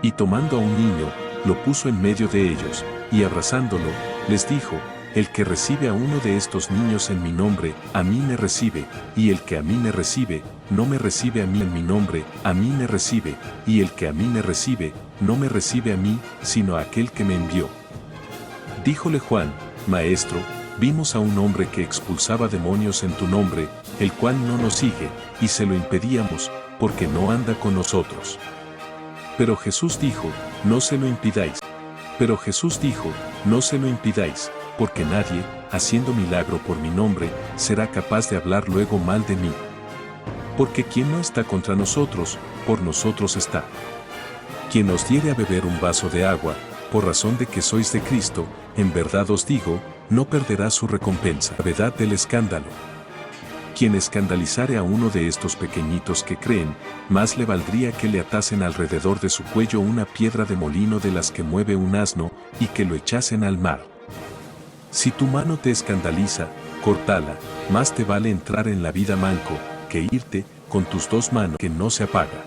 Speaker 1: Y tomando a un niño, lo puso en medio de ellos, y abrazándolo, les dijo, el que recibe a uno de estos niños en mi nombre, a mí me recibe, y el que a mí me recibe, no me recibe a mí en mi nombre, a mí me recibe, y el que a mí me recibe, no me recibe a mí, sino a aquel que me envió. Díjole Juan, Maestro, vimos a un hombre que expulsaba demonios en tu nombre, el cual no nos sigue, y se lo impedíamos, porque no anda con nosotros. Pero Jesús dijo, no se lo impidáis. Porque nadie, haciendo milagro por mi nombre, será capaz de hablar luego mal de mí. Porque quien no está contra nosotros, por nosotros está. Quien os diere a beber un vaso de agua, por razón de que sois de Cristo, en verdad os digo, no perderá su recompensa. Gravedad del escándalo. Quien escandalizare a uno de estos pequeñitos que creen, más le valdría que le atasen alrededor de su cuello una piedra de molino de las que mueve un asno, y que lo echasen al mar. Si tu mano te escandaliza, córtala, más te vale entrar en la vida manco, que irte, con tus 2 manos que no se apaga.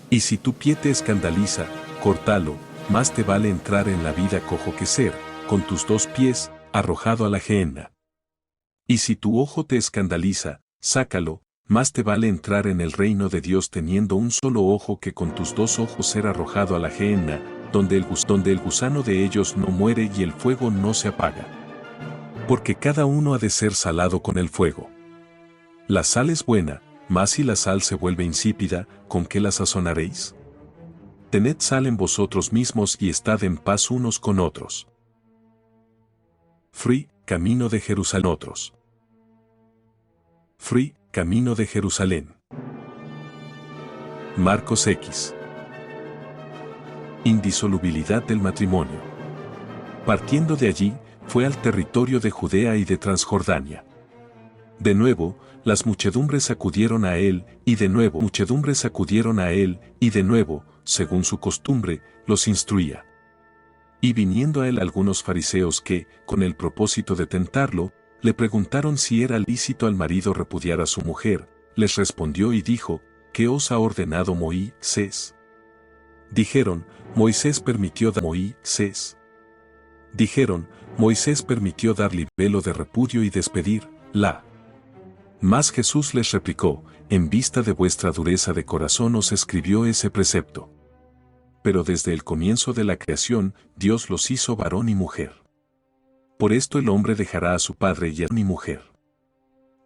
Speaker 1: Y si tu pie te escandaliza, córtalo, más te vale entrar en la vida cojo que ser, con tus 2 pies, arrojado a la gehenna. Y si tu ojo te escandaliza, sácalo, más te vale entrar en el reino de Dios teniendo un solo ojo que con tus 2 ojos ser arrojado a la gehenna, donde el gusano de ellos no muere y el fuego no se apaga. Porque cada uno ha de ser salado con el fuego. La sal es buena, mas si la sal se vuelve insípida, ¿con qué la sazonaréis? Tened sal en vosotros mismos y estad en paz unos con otros. Free, camino de Jerusalén. Otros. Free, camino de Jerusalén. Marcos X. Indisolubilidad del matrimonio. Partiendo de allí, fue al territorio de Judea y de Transjordania. De nuevo, las muchedumbres acudieron a él, y de nuevo, según su costumbre, los instruía. Y viniendo a él algunos fariseos que, con el propósito de tentarlo, le preguntaron si era lícito al marido repudiar a su mujer, les respondió y dijo, ¿qué os ha ordenado Moisés? Dijeron, Moisés permitió dar libelo de repudio y despedirla. Mas Jesús les replicó, en vista de vuestra dureza de corazón os escribió ese precepto. Pero desde el comienzo de la creación, Dios los hizo varón y mujer. Por esto el hombre dejará a su padre y a su mujer.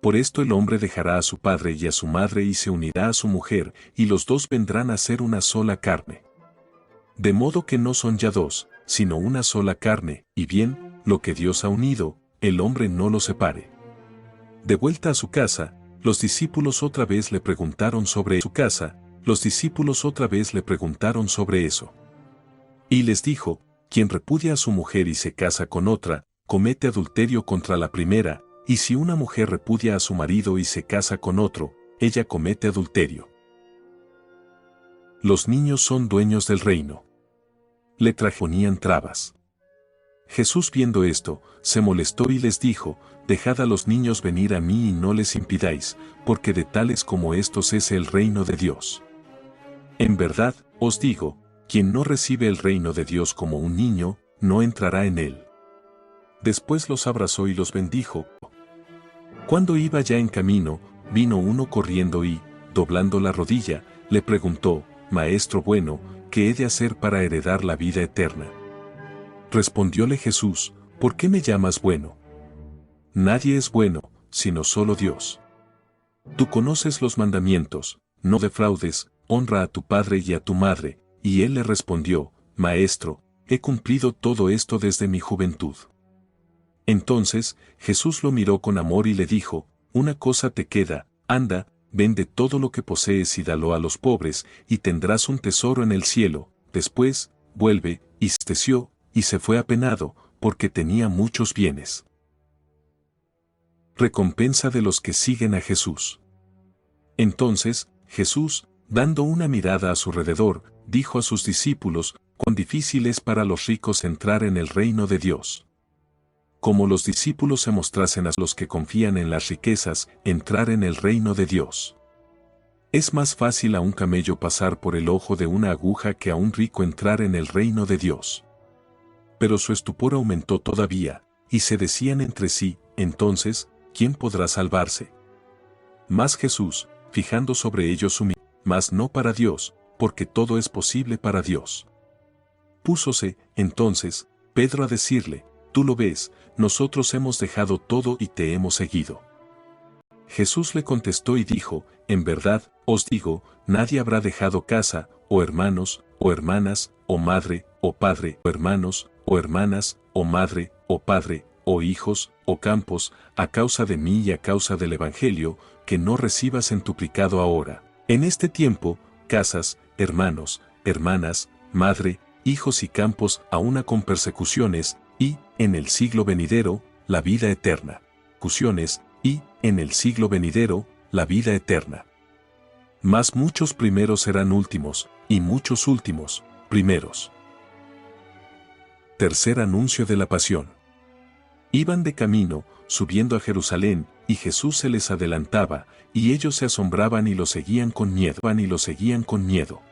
Speaker 1: Por esto el hombre dejará a su padre y a su madre y se unirá a su mujer, y los 2 vendrán a ser una sola carne. De modo que no son ya 2, sino una sola carne, y bien, lo que Dios ha unido, el hombre no lo separe. De vuelta a su casa, los discípulos otra vez le preguntaron sobre eso. Y les dijo, quien repudia a su mujer y se casa con otra, comete adulterio contra la primera, y si una mujer repudia a su marido y se casa con otro, ella comete adulterio. Los niños son dueños del reino. Le ponían trabas. Jesús viendo esto, se molestó y les dijo, dejad a los niños venir a mí y no les impidáis, porque de tales como estos es el reino de Dios. En verdad, os digo, quien no recibe el reino de Dios como un niño, no entrará en él. Después los abrazó y los bendijo. Cuando iba ya en camino, vino uno corriendo y, doblando la rodilla, le preguntó, Maestro bueno, ¿qué he de hacer para heredar la vida eterna? Respondióle Jesús, ¿por qué me llamas bueno? Nadie es bueno, sino solo Dios. Tú conoces los mandamientos, no defraudes, honra a tu padre y a tu madre, y él le respondió, Maestro, he cumplido todo esto desde mi juventud. Entonces, Jesús lo miró con amor y le dijo, una cosa te queda, anda, vende todo lo que posees y dalo a los pobres, y tendrás un tesoro en el cielo, después, vuelve, y se fue apenado, porque tenía muchos bienes. Recompensa de los que siguen a Jesús. Entonces, Jesús, dando una mirada a su alrededor, dijo a sus discípulos, cuán difícil es para los ricos entrar en el reino de Dios. Como los discípulos se mostrasen a los que confían en las riquezas, entrar en el reino de Dios. Es más fácil a un camello pasar por el ojo de una aguja que a un rico entrar en el reino de Dios. Pero su estupor aumentó todavía, y se decían entre sí, entonces, ¿quién podrá salvarse? Mas Jesús, fijando sobre ellos su mirada, mas no para Dios, porque todo es posible para Dios. Púsose, entonces, Pedro a decirle, tú lo ves, nosotros hemos dejado todo y te hemos seguido. Jesús le contestó y dijo, en verdad, os digo, nadie habrá dejado casa, o hermanos, o hermanas, o madre, o padre, o hermanos, o hermanas, o madre, o padre, o hijos, o campos, a causa de mí y a causa del Evangelio, que no recibas centuplicado ahora. En este tiempo, casas, hermanos, hermanas, madre, hijos y campos, aun con persecuciones, y, en el siglo venidero, la vida eterna. Persecuciones, y, en el siglo venidero, la vida eterna. Mas muchos primeros serán últimos, y muchos últimos, primeros. Tercer anuncio de la pasión. Iban de camino, subiendo a Jerusalén, y Jesús se les adelantaba, y ellos se asombraban y lo seguían con miedo.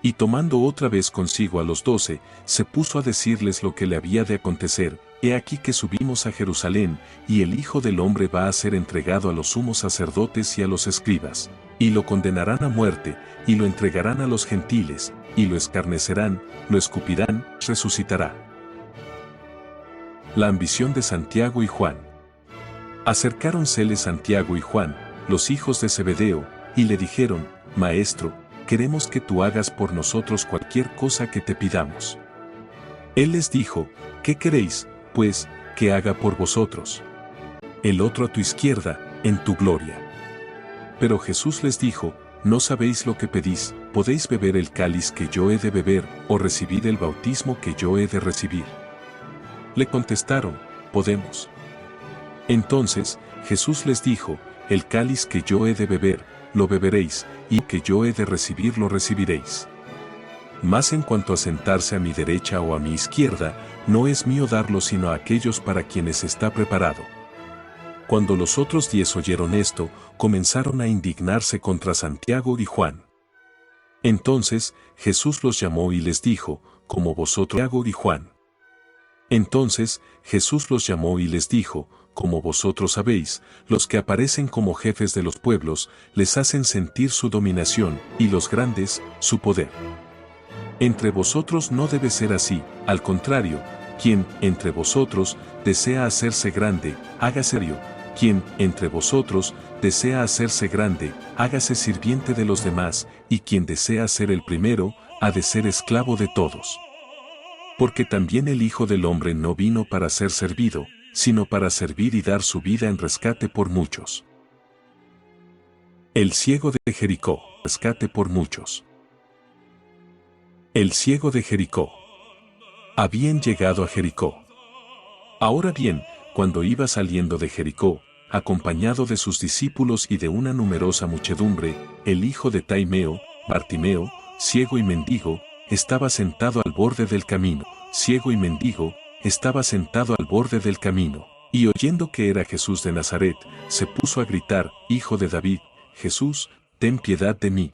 Speaker 1: Y tomando otra vez consigo a los 12, se puso a decirles lo que le había de acontecer, he aquí que subimos a Jerusalén, y el Hijo del Hombre va a ser entregado a los sumos sacerdotes y a los escribas, y lo condenarán a muerte, y lo entregarán a los gentiles, y lo escarnecerán, lo escupirán, resucitará. La ambición de Santiago y Juan. Acercáronsele Santiago y Juan, los hijos de Zebedeo, y le dijeron, Maestro, queremos que tú hagas por nosotros cualquier cosa que te pidamos. Él les dijo, ¿qué queréis, pues, que haga por vosotros? El otro a tu izquierda, en tu gloria. Pero Jesús les dijo, no sabéis lo que pedís, ¿podéis beber el cáliz que yo he de beber, o recibir el bautismo que yo he de recibir? Le contestaron, podemos. Entonces, Jesús les dijo, el cáliz que yo he de beber, lo beberéis, y que yo he de recibir lo recibiréis. Mas en cuanto a sentarse a mi derecha o a mi izquierda, no es mío darlo sino a aquellos para quienes está preparado. Cuando los otros 10 oyeron esto, comenzaron a indignarse contra Santiago y Juan. Entonces, Jesús los llamó y les dijo, como vosotros, Santiago y Juan. Entonces, Jesús los llamó y les dijo, como vosotros sabéis, los que aparecen como jefes de los pueblos, les hacen sentir su dominación, y los grandes, su poder. Entre vosotros no debe ser así, al contrario, quien, entre vosotros, desea hacerse grande, hágase serio, quien, entre vosotros, desea hacerse grande, hágase sirviente de los demás, y quien desea ser el primero, ha de ser esclavo de todos. Porque también el Hijo del Hombre no vino para ser servido, sino para servir y dar su vida en rescate por muchos. El ciego de Jericó, rescate por muchos. El ciego de Jericó. Habían llegado a Jericó. Ahora bien, cuando iba saliendo de Jericó, acompañado de sus discípulos y de una numerosa muchedumbre, el hijo de Taimeo, Bartimeo, ciego y mendigo, estaba sentado al borde del camino. Ciego y mendigo, estaba sentado al borde del camino, y oyendo que era Jesús de Nazaret, se puso a gritar, Hijo de David, Jesús, ten piedad de mí.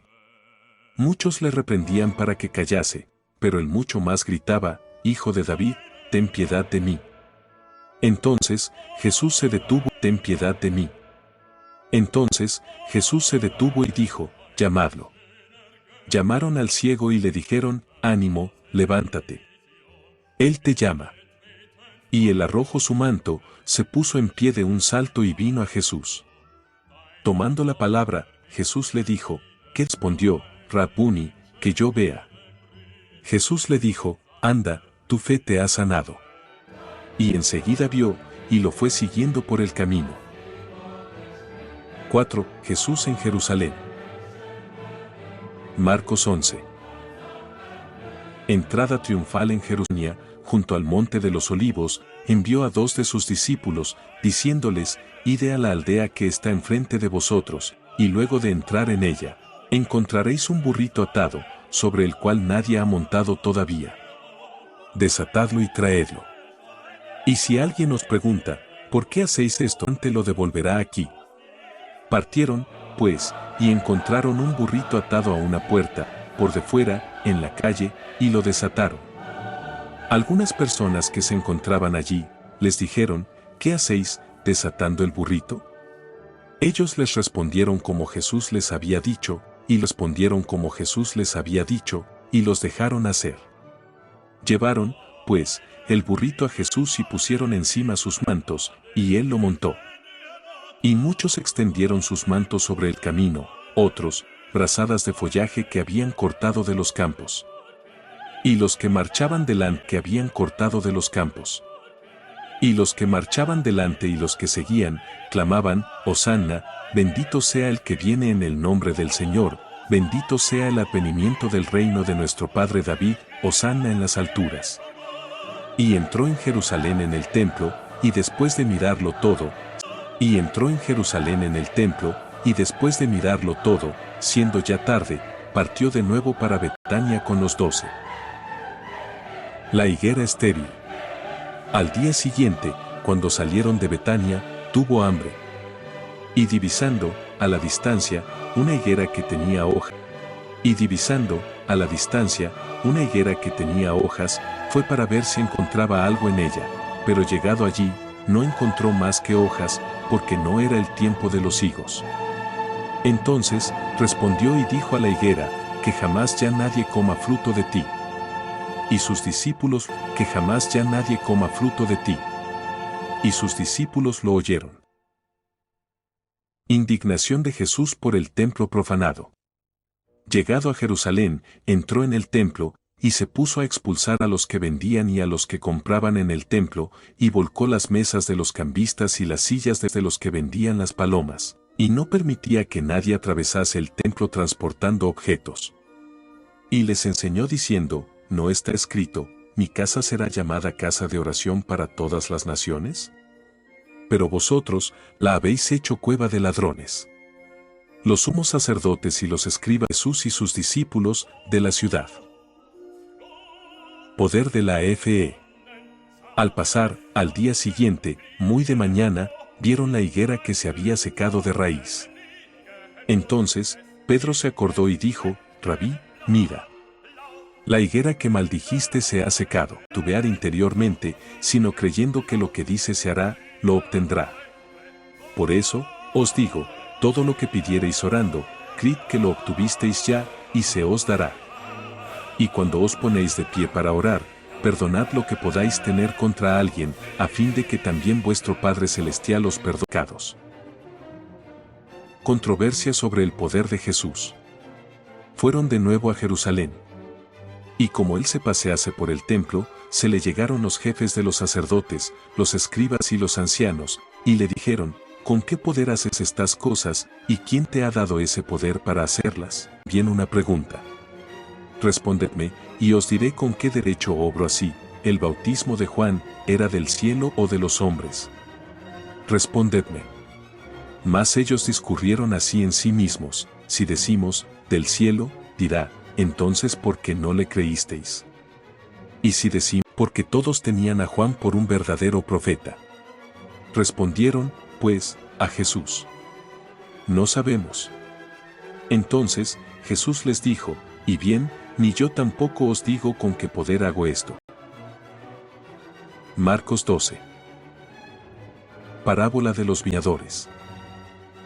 Speaker 1: Muchos le reprendían para que callase, pero él mucho más gritaba, Hijo de David, ten piedad de mí. Entonces, Jesús se detuvo, ten piedad de mí. Entonces, Jesús se detuvo y dijo, llamadlo. Llamaron al ciego y le dijeron, ánimo, levántate. Él te llama. Y él arrojó su manto, se puso en pie de un salto y vino a Jesús. Tomando la palabra, Jesús le dijo, ¿qué respondió, Rabuni, que yo vea? Jesús le dijo, anda, tu fe te ha sanado. Y enseguida vio, y lo fue siguiendo por el camino. 4. Jesús en Jerusalén. Marcos 11. Entrada triunfal en Jerusalén, junto al monte de los olivos, envió a 2 de sus discípulos, diciéndoles, id a la aldea que está enfrente de vosotros, y luego de entrar en ella, encontraréis un burrito atado, sobre el cual nadie ha montado todavía. Desatadlo y traedlo. Y si alguien os pregunta, ¿por qué hacéis esto? Te lo devolverá aquí. Partieron, pues, y encontraron un burrito atado a una puerta, por de fuera, en la calle, y lo desataron. Algunas personas que se encontraban allí, les dijeron, ¿qué hacéis, desatando el burrito? Ellos les respondieron como Jesús les había dicho, y respondieron como Jesús les había dicho, y los dejaron hacer. Llevaron, pues, el burrito a Jesús y pusieron encima sus mantos, y él lo montó. Y muchos extendieron sus mantos sobre el camino, otros, brazadas de follaje que habían cortado de los campos. Y los que marchaban delante que habían cortado de los campos. Y los que marchaban delante y los que seguían, clamaban, Hosanna, bendito sea el que viene en el nombre del Señor, bendito sea el advenimiento del reino de nuestro Padre David, Hosanna en las alturas. Y entró en Jerusalén en el templo, y después de mirarlo todo, siendo ya tarde, partió de nuevo para Betania con los 12. La higuera estéril. Al día siguiente, cuando salieron de Betania, tuvo hambre. Y divisando, a la distancia, una higuera que tenía hojas, fue para ver si encontraba algo en ella, pero llegado allí, no encontró más que hojas, porque no era el tiempo de los higos. Entonces, respondió y dijo a la higuera, que jamás ya nadie coma fruto de ti. Y sus discípulos, que jamás ya nadie coma fruto de ti. Y sus discípulos lo oyeron. Indignación de Jesús por el templo profanado. Llegado a Jerusalén, entró en el templo, y se puso a expulsar a los que vendían y a los que compraban en el templo, y volcó las mesas de los cambistas y las sillas de los que vendían las palomas, y no permitía que nadie atravesase el templo transportando objetos. Y les enseñó diciendo, ¿no está escrito, mi casa será llamada casa de oración para todas las naciones? Pero vosotros la habéis hecho cueva de ladrones. Los sumos sacerdotes y los escribas Jesús y sus discípulos de la ciudad. Poder de la fe. Al pasar, al día siguiente, muy de mañana, vieron la higuera que se había secado de raíz. Entonces, Pedro se acordó y dijo, Rabí, mira. La higuera que maldijiste se ha secado. Tuvear interiormente, sino creyendo que lo que dice se hará, lo obtendrá. Por eso, os digo, todo lo que pidiereis orando, creed que lo obtuvisteis ya, y se os dará. Y cuando os ponéis de pie para orar, perdonad lo que podáis tener contra alguien, a fin de que también vuestro Padre Celestial os perdone pecados. Controversia sobre el poder de Jesús. Fueron de nuevo a Jerusalén. Y como él se pasease por el templo, se le llegaron los jefes de los sacerdotes, los escribas y los ancianos, y le dijeron, ¿con qué poder haces estas cosas, y quién te ha dado ese poder para hacerlas? Bien una pregunta. Respondedme, y os diré con qué derecho obro así, ¿el bautismo de Juan era del cielo o de los hombres? Respondedme. Mas ellos discurrieron así en sí mismos, si decimos, del cielo, dirá, entonces ¿por qué no le creísteis? Y si decimos, porque todos tenían a Juan por un verdadero profeta. Respondieron, pues, a Jesús. No sabemos. Entonces, Jesús les dijo, y bien, ni yo tampoco os digo con qué poder hago esto. Marcos 12. Parábola de los viñadores.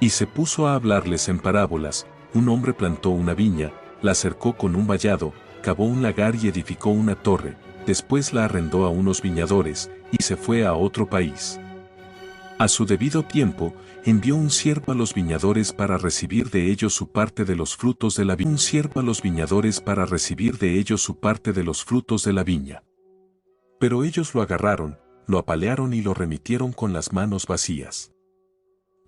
Speaker 1: Y se puso a hablarles en parábolas. Un hombre plantó una viña, la cercó con un vallado, cavó un lagar y edificó una torre, después la arrendó a unos viñadores, y se fue a otro país. A su debido tiempo, envió un siervo a los viñadores para recibir de ellos su parte de los frutos de la viña. Un siervo a los viñadores para recibir de ellos su parte de los frutos de la viña. Pero ellos lo agarraron, lo apalearon y lo remitieron con las manos vacías.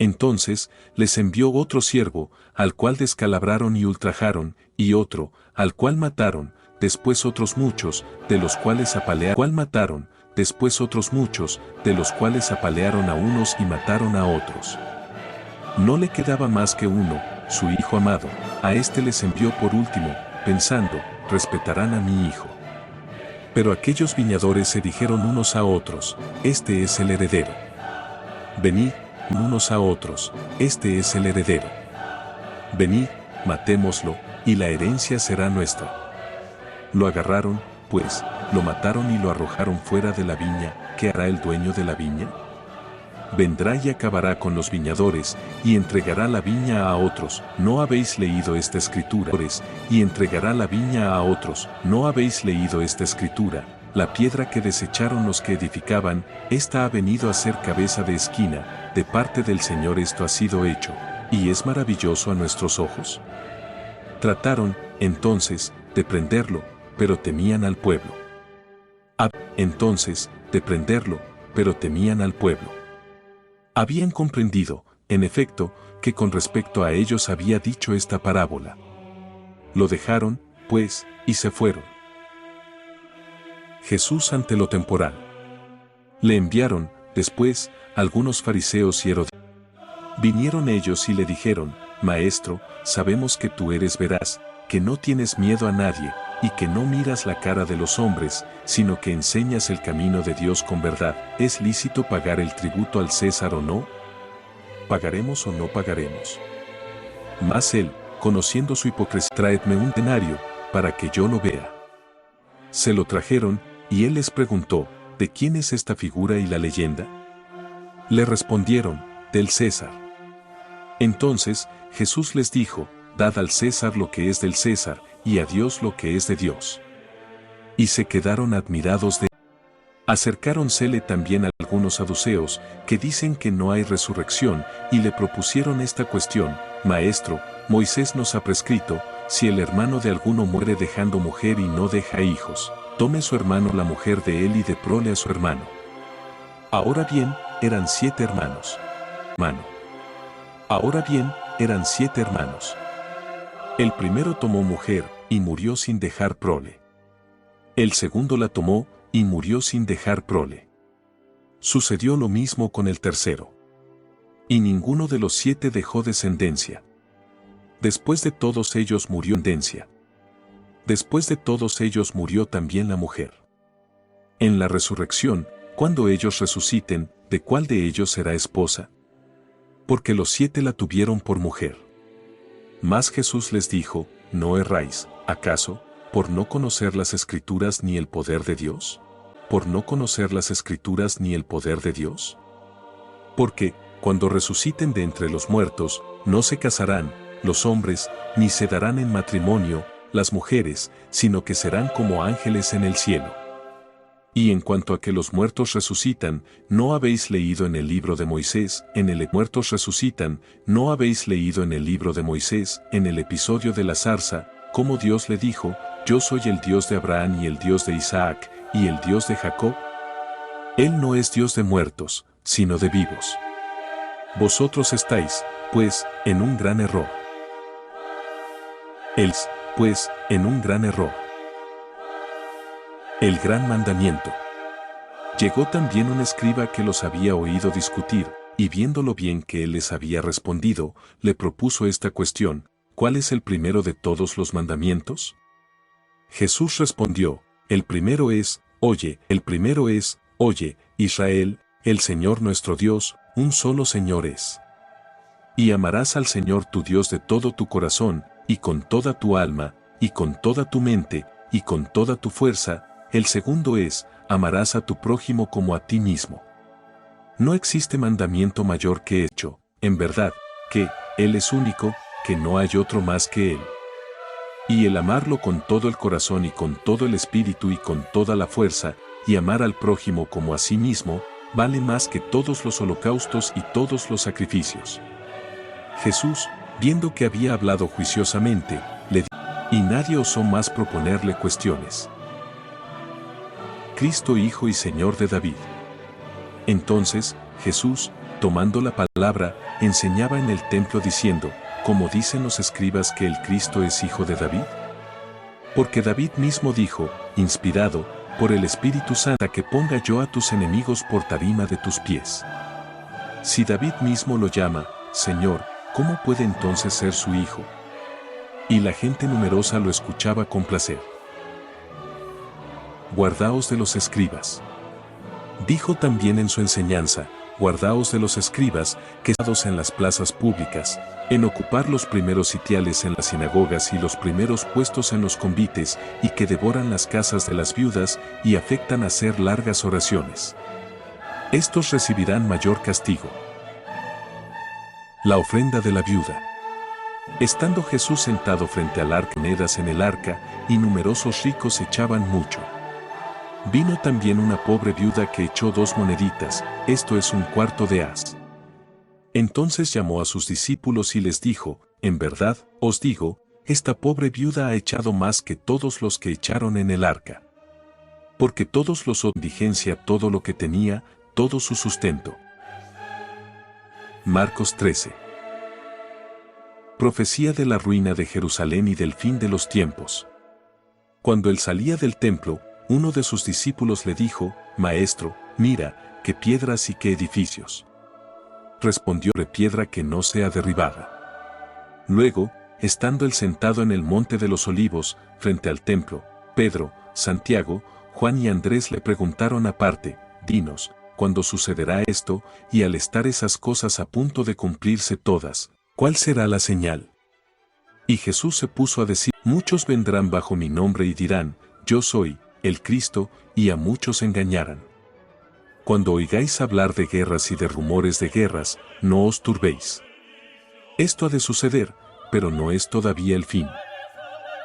Speaker 1: Entonces, les envió otro siervo, al cual descalabraron y ultrajaron, y otro, al cual mataron, después otros muchos, de los cuales apalearon, después otros muchos, de los cuales apalearon a unos y mataron a otros. No le quedaba más que uno, su hijo amado, a este les envió por último, pensando, respetarán a mi hijo. Pero aquellos viñadores se dijeron unos a otros, este es el heredero. Venid, unos a otros, este es el heredero. Venid, matémoslo, y la herencia será nuestra. Lo agarraron, pues, lo mataron y lo arrojaron fuera de la viña. ¿Qué hará el dueño de la viña? Vendrá y acabará con los viñadores, y entregará la viña a otros. ¿No habéis leído esta escritura? Y entregará la viña a otros. ¿No habéis leído esta escritura? La piedra que desecharon los que edificaban, esta ha venido a ser cabeza de esquina, de parte del Señor esto ha sido hecho, y es maravilloso a nuestros ojos. Trataron, entonces, de prenderlo, pero temían al pueblo. Entonces, de prenderlo, pero temían al pueblo. Habían comprendido, en efecto, que con respecto a ellos había dicho esta parábola. Lo dejaron, pues, y se fueron. Jesús ante lo temporal. Le enviaron, después, algunos fariseos y herodianos. Vinieron ellos y le dijeron, Maestro, sabemos que tú eres veraz, que no tienes miedo a nadie, y que no miras la cara de los hombres, sino que enseñas el camino de Dios con verdad. ¿Es lícito pagar el tributo al César o no? ¿Pagaremos o no pagaremos? Mas él, conociendo su hipocresía, traedme un denario, para que yo lo vea. Se lo trajeron, y él les preguntó, ¿de quién es esta figura y la leyenda? Le respondieron, del César. Entonces, Jesús les dijo, dad al César lo que es del César, y a Dios lo que es de Dios. Y se quedaron admirados de él. Acercáronsele también algunos saduceos, que dicen que no hay resurrección, y le propusieron esta cuestión, Maestro, Moisés nos ha prescrito, si el hermano de alguno muere dejando mujer y no deja hijos, tome su hermano la mujer de él y dé prole a su hermano. Ahora bien, eran 7 hermanos. Ahora bien, eran 7 hermanos. El primero tomó mujer, y murió sin dejar prole. El segundo la tomó, y murió sin dejar prole. Sucedió lo mismo con el tercero. Y ninguno de los 7 dejó descendencia. Después de todos ellos murió descendencia. Después de todos ellos murió también la mujer. En la resurrección, cuando ellos resuciten, ¿de cuál de ellos será esposa? Porque los 7 la tuvieron por mujer. Mas Jesús les dijo, ¿no erráis, acaso, por no conocer las Escrituras ni el poder de Dios? ¿Por no conocer las Escrituras ni el poder de Dios? Porque, cuando resuciten de entre los muertos, no se casarán, los hombres, ni se darán en matrimonio, las mujeres, sino que serán como ángeles en el cielo. Y en cuanto a que los muertos resucitan, ¿no habéis leído en el libro de Moisés, muertos resucitan, ¿no habéis leído en el libro de Moisés, en el episodio de la zarza, cómo Dios le dijo, yo soy el Dios de Abraham y el Dios de Isaac, y el Dios de Jacob? Él no es Dios de muertos, sino de vivos. Vosotros estáis, pues, en un gran error. Él, pues, en un gran error. El gran mandamiento. Llegó también un escriba que los había oído discutir, y viéndolo bien que él les había respondido, le propuso esta cuestión, ¿cuál es el primero de todos los mandamientos? Jesús respondió, el primero es, oye, Israel, el Señor nuestro Dios, un solo Señor es. Y amarás al Señor tu Dios de todo tu corazón, y con toda tu alma, y con toda tu mente, y con toda tu fuerza. El segundo es, amarás a tu prójimo como a ti mismo. No existe mandamiento mayor que hecho, en verdad, que Él es único, que no hay otro más que Él. Y el amarlo con todo el corazón y con todo el espíritu y con toda la fuerza, y amar al prójimo como a sí mismo, vale más que todos los holocaustos y todos los sacrificios. Jesús, viendo que había hablado juiciosamente, le dijo, y nadie osó más proponerle cuestiones. Cristo Hijo y Señor de David. Entonces, Jesús, tomando la palabra, enseñaba en el templo diciendo, ¿cómo dicen los escribas que el Cristo es hijo de David? Porque David mismo dijo, inspirado por el Espíritu Santo, que ponga yo a tus enemigos por tarima de tus pies. Si David mismo lo llama, Señor, ¿cómo puede entonces ser su hijo? Y la gente numerosa lo escuchaba con placer. Guardaos de los escribas. Dijo también en su enseñanza, guardaos de los escribas, que sentados en las plazas públicas, en ocupar los primeros sitiales en las sinagogas y los primeros puestos en los convites, y que devoran las casas de las viudas, y afectan a hacer largas oraciones. Estos recibirán mayor castigo. La ofrenda de la viuda. Estando Jesús sentado frente al arca, monedas en el arca, y numerosos ricos echaban mucho. Vino también una pobre viuda que echó 2 moneditas, esto es 1/4 de haz. Entonces llamó a sus discípulos y les dijo, en verdad, os digo, esta pobre viuda ha echado más que todos los que echaron en el arca. Porque todos los dio diligencia todo lo que tenía, todo su sustento. Marcos 13. Profecía de la ruina de Jerusalén y del fin de los tiempos. Cuando él salía del templo, uno de sus discípulos le dijo, Maestro, mira, qué piedras y qué edificios. Respondió, piedra que no sea derribada. Luego, estando él sentado en el monte de los olivos, frente al templo, Pedro, Santiago, Juan y Andrés le preguntaron aparte, dinos, ¿cuándo sucederá esto? Y al estar esas cosas a punto de cumplirse todas, ¿cuál será la señal? Y Jesús se puso a decir, muchos vendrán bajo mi nombre y dirán, yo soy el Cristo, y a muchos engañarán. Cuando oigáis hablar de guerras y de rumores de guerras, no os turbéis. Esto ha de suceder, pero no es todavía el fin.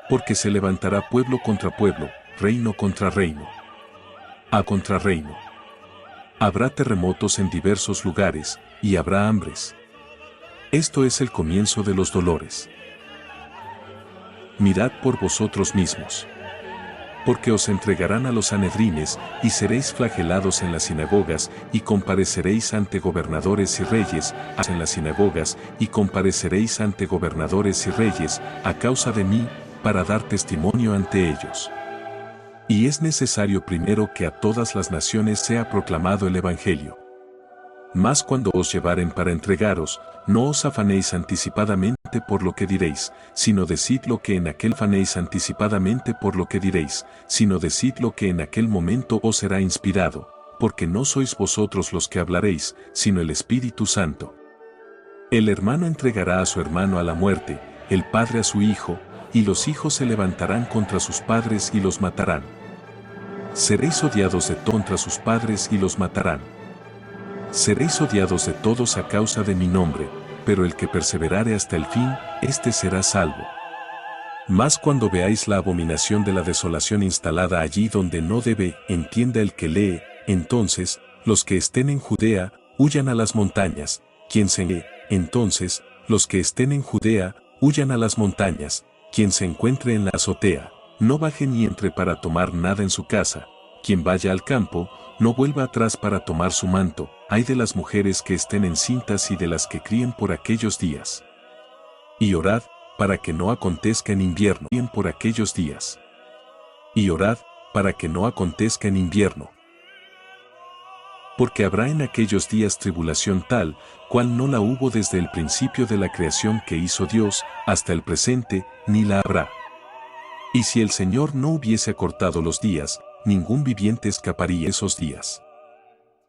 Speaker 1: Porque se levantará pueblo contra pueblo, reino contra reino. A contra reino. Habrá terremotos en diversos lugares, y habrá hambres. Esto es el comienzo de los dolores. Mirad por vosotros mismos. Porque os entregarán a los sanedrines, y seréis flagelados en las sinagogas, y compareceréis ante gobernadores y reyes, en las sinagogas, y compareceréis ante gobernadores y reyes, a causa de mí, para dar testimonio ante ellos. Y es necesario primero que a todas las naciones sea proclamado el Evangelio. Mas cuando os llevaren para entregaros, no os afanéis anticipadamente por lo que diréis, sino decid lo que en aquel afanéis anticipadamente por lo que diréis, sino decid lo que en aquel momento os será inspirado, porque no sois vosotros los que hablaréis, sino el Espíritu Santo. El hermano entregará a su hermano a la muerte, el padre a su hijo, y los hijos se levantarán contra sus padres y los matarán. Seréis odiados de contra sus padres y los matarán. Seréis odiados de todos a causa de mi nombre, pero el que perseverare hasta el fin, éste será salvo. Mas cuando veáis la abominación de la desolación instalada allí donde no debe, entienda el que lee, entonces, los que estén en Judea, huyan a las montañas, quien se entonces, los que estén en Judea, huyan a las montañas, quien se encuentre en la azotea, no baje ni entre para tomar nada en su casa, quien vaya al campo, no vuelva atrás para tomar su manto, ay de las mujeres que estén encintas y de las que críen por aquellos días. Y orad, para que no acontezca en invierno, bien por aquellos días. Y orad, para que no acontezca en invierno. Porque habrá en aquellos días tribulación tal, cual no la hubo desde el principio de la creación que hizo Dios, hasta el presente, ni la habrá. Y si el Señor no hubiese acortado los días, ningún viviente escaparía esos días.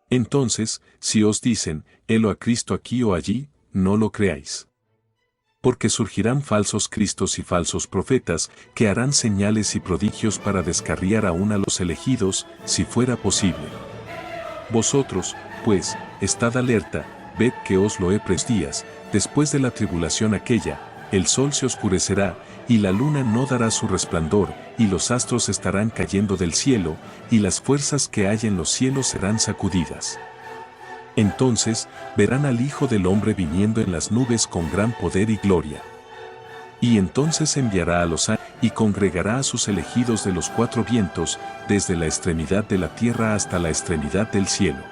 Speaker 1: Entonces, si os dicen, helo a Cristo aquí o allí, no lo creáis. Porque surgirán falsos cristos y falsos profetas, que harán señales y prodigios para descarriar aún a los elegidos, si fuera posible. Vosotros, pues, estad alerta, ved que os lo he días, Después de la tribulación aquella, el sol se oscurecerá, y la luna no dará su resplandor, y los astros estarán cayendo del cielo, y las fuerzas que hay en los cielos serán sacudidas. Entonces, verán al Hijo del Hombre viniendo en las nubes con gran poder y gloria. Y entonces enviará a los ángeles, y congregará a sus elegidos de los cuatro vientos, desde la extremidad de la tierra hasta la extremidad del cielo.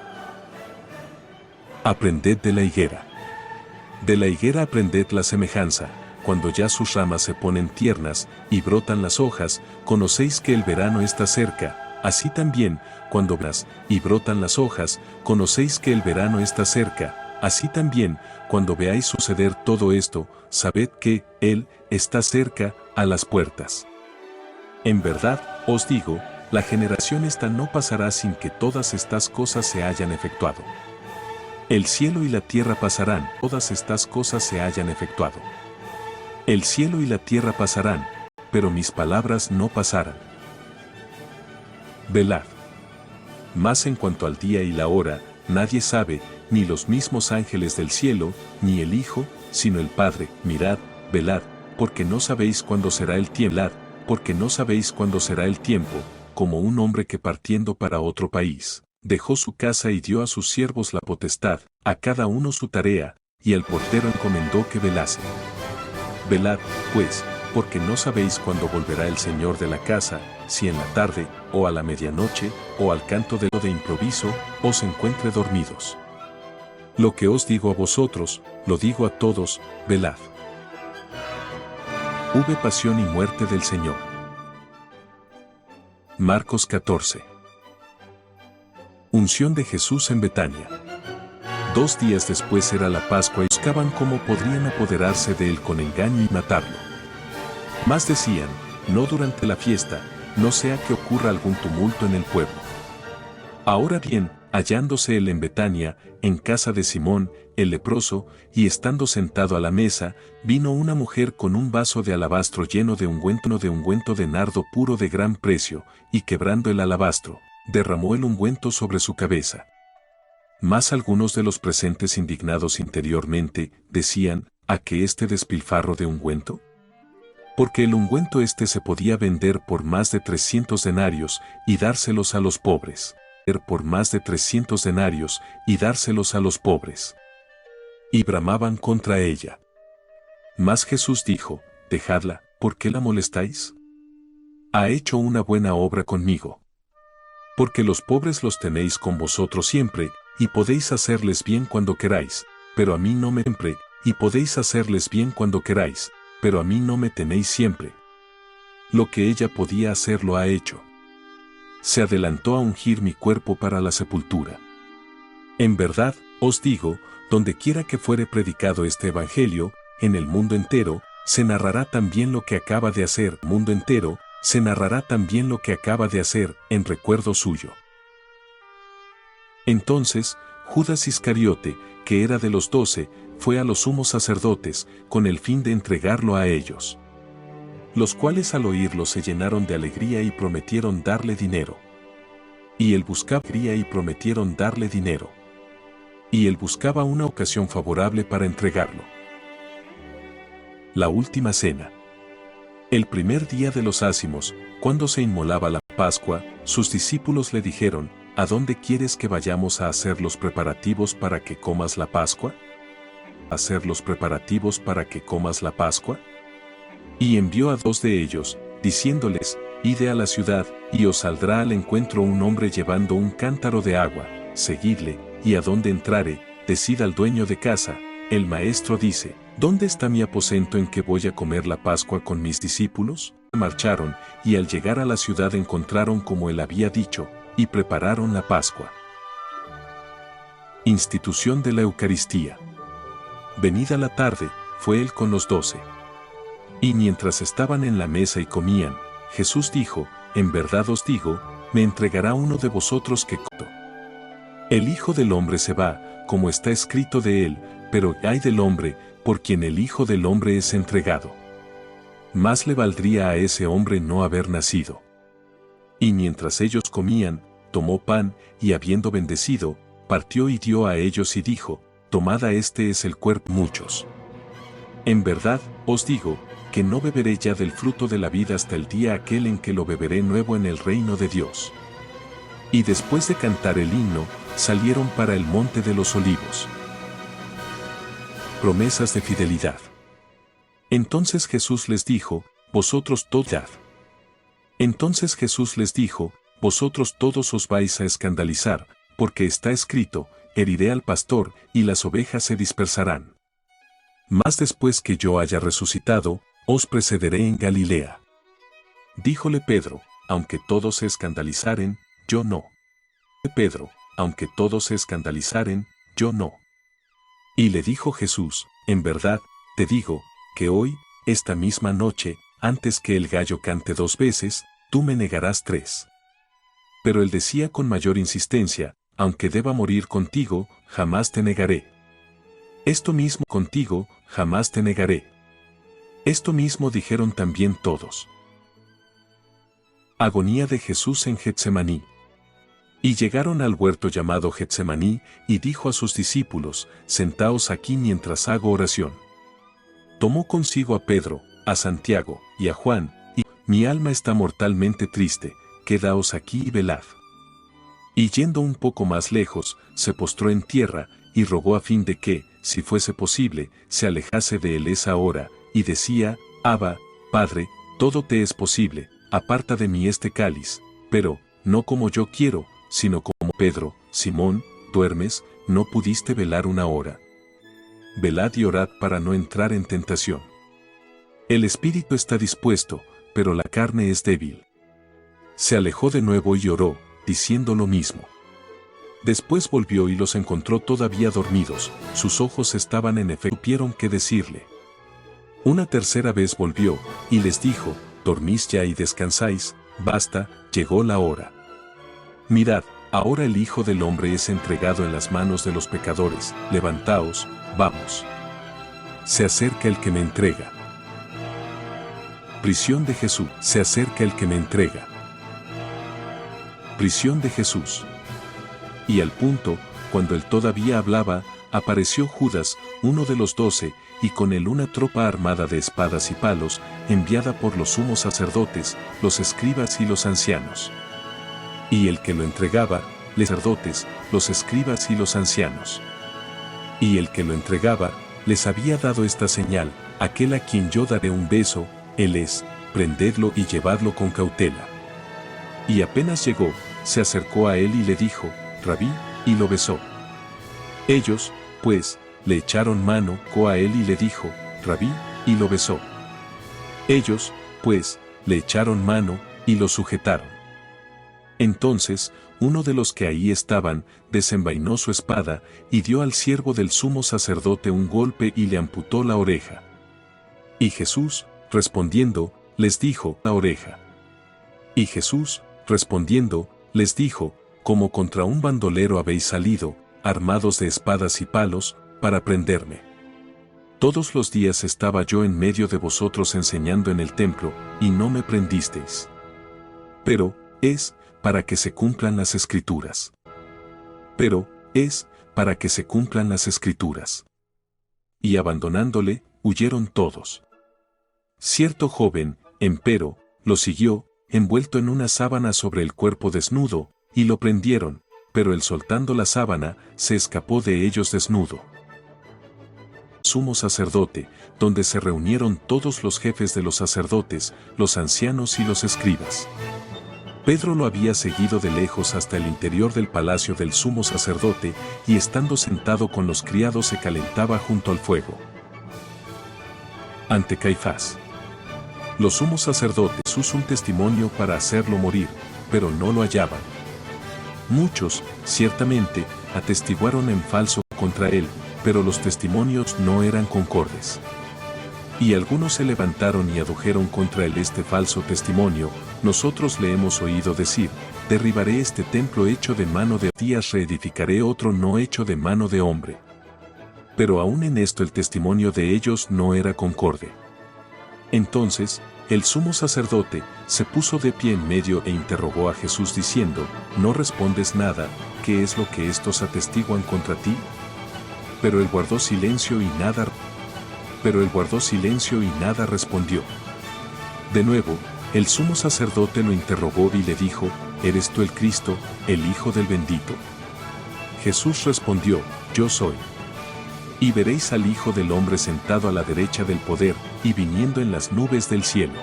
Speaker 1: Aprended de la higuera. De la higuera aprended la semejanza. Cuando ya sus ramas se ponen tiernas y brotan las hojas, conocéis que el verano está cerca. Así también, cuando y brotan las hojas, conocéis que el verano está cerca. Así también, cuando veáis suceder todo esto, sabed que Él está cerca, a las puertas. En verdad, os digo, la generación esta no pasará sin que todas estas cosas se hayan efectuado. El cielo y la tierra pasarán, todas estas cosas se hayan efectuado. El cielo y la tierra pasarán, pero mis palabras no pasarán. Velad. Mas en cuanto al día y la hora, nadie sabe, ni los mismos ángeles del cielo, ni el Hijo, sino el Padre. Mirad, velad, porque no sabéis cuándo será el tiempo. Velad, porque no sabéis cuándo será el tiempo, como un hombre que partiendo para otro país, dejó su casa y dio a sus siervos la potestad, a cada uno su tarea, y al portero encomendó que velase. Velad, pues, porque no sabéis cuándo volverá el Señor de la casa, si en la tarde, o a la medianoche, o al canto de improviso, os encuentre dormidos. Lo que os digo a vosotros, lo digo a todos, velad. Hube pasión y muerte del Señor. Marcos 14. Unción de Jesús en Betania. 2 días después era la Pascua y buscaban cómo podrían apoderarse de él con engaño y matarlo. Mas decían, no durante la fiesta, no sea que ocurra algún tumulto en el pueblo. Ahora bien, hallándose él en Betania, en casa de Simón, el leproso, y estando sentado a la mesa, vino una mujer con un vaso de alabastro lleno de ungüento de nardo puro de gran precio, y quebrando el alabastro, derramó el ungüento sobre su cabeza. Mas algunos de los presentes indignados interiormente, decían, ¿a qué este despilfarro de ungüento? Porque el ungüento se podía vender por más de 300 denarios, y dárselos a los pobres. Por más de 300 denarios, y dárselos a los pobres. Y bramaban contra ella. Mas Jesús dijo, dejadla, ¿por qué la molestáis? Ha hecho una buena obra conmigo. Porque los pobres los tenéis con vosotros siempre, y podéis hacerles bien cuando queráis, pero a mí no me siempre, y podéis hacerles bien cuando queráis, pero a mí no me tenéis siempre. Lo que ella podía hacer lo ha hecho. Se adelantó a ungir mi cuerpo para la sepultura. En verdad, os digo, donde quiera que fuere predicado este evangelio, en el mundo entero, se narrará también lo que acaba de hacer, mundo entero, se narrará también lo que acaba de hacer, en recuerdo suyo. Entonces, Judas Iscariote, que era de los 12, fue a los sumos sacerdotes, con el fin de entregarlo a ellos. Los cuales al oírlo se llenaron de alegría y prometieron darle dinero. Y él buscaba una ocasión favorable para entregarlo. La última cena. El primer día de los ácimos, cuando se inmolaba la Pascua, sus discípulos le dijeron, ¿a dónde quieres que vayamos a hacer los preparativos para que comas la Pascua? ¿Hacer los preparativos para que comas la Pascua? Y envió a 2 de ellos, diciéndoles, id a la ciudad, y os saldrá al encuentro un hombre llevando un cántaro de agua, seguidle, y a donde entrare, decid al dueño de casa, el maestro dice, ¿dónde está mi aposento en que voy a comer la Pascua con mis discípulos? Marcharon, y al llegar a la ciudad encontraron como él había dicho, y prepararon la Pascua. Institución de la Eucaristía. Venida la tarde, fue él con los 12. Y mientras estaban en la mesa y comían, Jesús dijo, en verdad os digo, me entregará uno de vosotros que coto. El Hijo del Hombre se va, como está escrito de él, pero ay del hombre, por quien el Hijo del Hombre es entregado. Más le valdría a ese hombre no haber nacido. Y mientras ellos comían, tomó pan, y habiendo bendecido, partió y dio a ellos y dijo, tomad, este es el cuerpo muchos. En verdad, os digo, que no beberé ya del fruto de la vida hasta el día aquel en que lo beberé nuevo en el reino de Dios. Y después de cantar el himno, salieron para el monte de los olivos. Promesas de fidelidad. Entonces Jesús les dijo, vosotros todos. Entonces Jesús les dijo, vosotros todos os vais a escandalizar, porque está escrito, heriré al pastor, y las ovejas se dispersarán. Mas después que yo haya resucitado, os precederé en Galilea. Díjole Pedro, aunque todos se escandalizaren, yo no. Pedro, aunque todos se escandalizaren, yo no. Y le dijo Jesús, en verdad, te digo, que hoy, esta misma noche, antes que el gallo cante 2 veces, tú me negarás 3. Pero él decía con mayor insistencia, aunque deba morir contigo, jamás te negaré. Esto mismo contigo, jamás te negaré. Esto mismo dijeron también todos. Agonía de Jesús en Getsemaní. Y llegaron al huerto llamado Getsemaní, y dijo a sus discípulos, sentaos aquí mientras hago oración. Tomó consigo a Pedro, a Santiago, y a Juan, y mi alma está mortalmente triste, quedaos aquí y velad. Y yendo un poco más lejos, se postró en tierra, y rogó a fin de que, si fuese posible, se alejase de él esa hora, y decía, Abba, Padre, todo te es posible, aparta de mí este cáliz, pero, no como yo quiero, sino como Pedro, Simón, ¿duermes? ¿No pudiste velar una hora? Velad y orad para no entrar en tentación. El espíritu está dispuesto, pero la carne es débil. Se alejó de nuevo y oró, diciendo lo mismo. Después volvió y los encontró todavía dormidos, sus ojos estaban en efecto, supieron qué decirle. Una tercera vez volvió, y les dijo, dormís ya y descansáis, basta, llegó la hora. Mirad, ahora el Hijo del Hombre es entregado en las manos de los pecadores, levantaos, vamos. Se acerca el que me entrega. Prisión de Jesús, se acerca el que me entrega. Prisión de Jesús. Y al punto, cuando él todavía hablaba, apareció Judas, uno de los 12, y con él una tropa armada de espadas y palos, enviada por los sumos sacerdotes, los escribas y los ancianos. Y el que lo entregaba, los sacerdotes, los escribas y los ancianos. Y el que lo entregaba, les había dado esta señal, aquel a quien yo daré un beso, él es, prendedlo y llevadlo con cautela. Y apenas llegó, se acercó a él y le dijo, Rabí, y lo besó. Ellos, pues, le echaron mano a él y le dijo, Rabí, y lo besó. Ellos, pues, le echaron mano, y lo sujetaron. Entonces, uno de los que ahí estaban, desenvainó su espada, y dio al siervo del sumo sacerdote un golpe y le amputó la oreja. Y Jesús, respondiendo, les dijo, la oreja. Y Jesús, respondiendo, les dijo, como contra un bandolero habéis salido, armados de espadas y palos, para prenderme. Todos los días estaba yo en medio de vosotros enseñando en el templo, y no me prendisteis. Pero, es, para que se cumplan las Escrituras. Pero, es, para que se cumplan las Escrituras. Y abandonándole, huyeron todos. Cierto joven, empero, lo siguió, envuelto en una sábana sobre el cuerpo desnudo, y lo prendieron, pero él soltando la sábana, se escapó de ellos desnudo. Sumo sacerdote, donde se reunieron todos los jefes de los sacerdotes, los ancianos y los escribas. Pedro lo había seguido de lejos hasta el interior del palacio del sumo sacerdote, y estando sentado con los criados se calentaba junto al fuego. Ante Caifás. Los sumos sacerdotes usó un testimonio para hacerlo morir, pero no lo hallaban. Muchos, ciertamente, atestiguaron en falso contra él, pero los testimonios no eran concordes. Y algunos se levantaron y adujeron contra él este falso testimonio, nosotros le hemos oído decir, derribaré este templo hecho de mano de días, reedificaré otro no hecho de mano de hombre. Pero aún en esto el testimonio de ellos no era concorde. Entonces, el sumo sacerdote se puso de pie en medio e interrogó a Jesús diciendo, ¿no respondes nada? ¿Qué es lo que estos atestiguan contra ti? Pero él guardó silencio y nada. Pero él guardó silencio y nada respondió. De nuevo, el sumo sacerdote lo interrogó y le dijo, ¿eres tú el Cristo, el Hijo del Bendito? Jesús respondió, yo soy. Y veréis al Hijo del Hombre sentado a la derecha del poder, y viniendo en las nubes del cielo.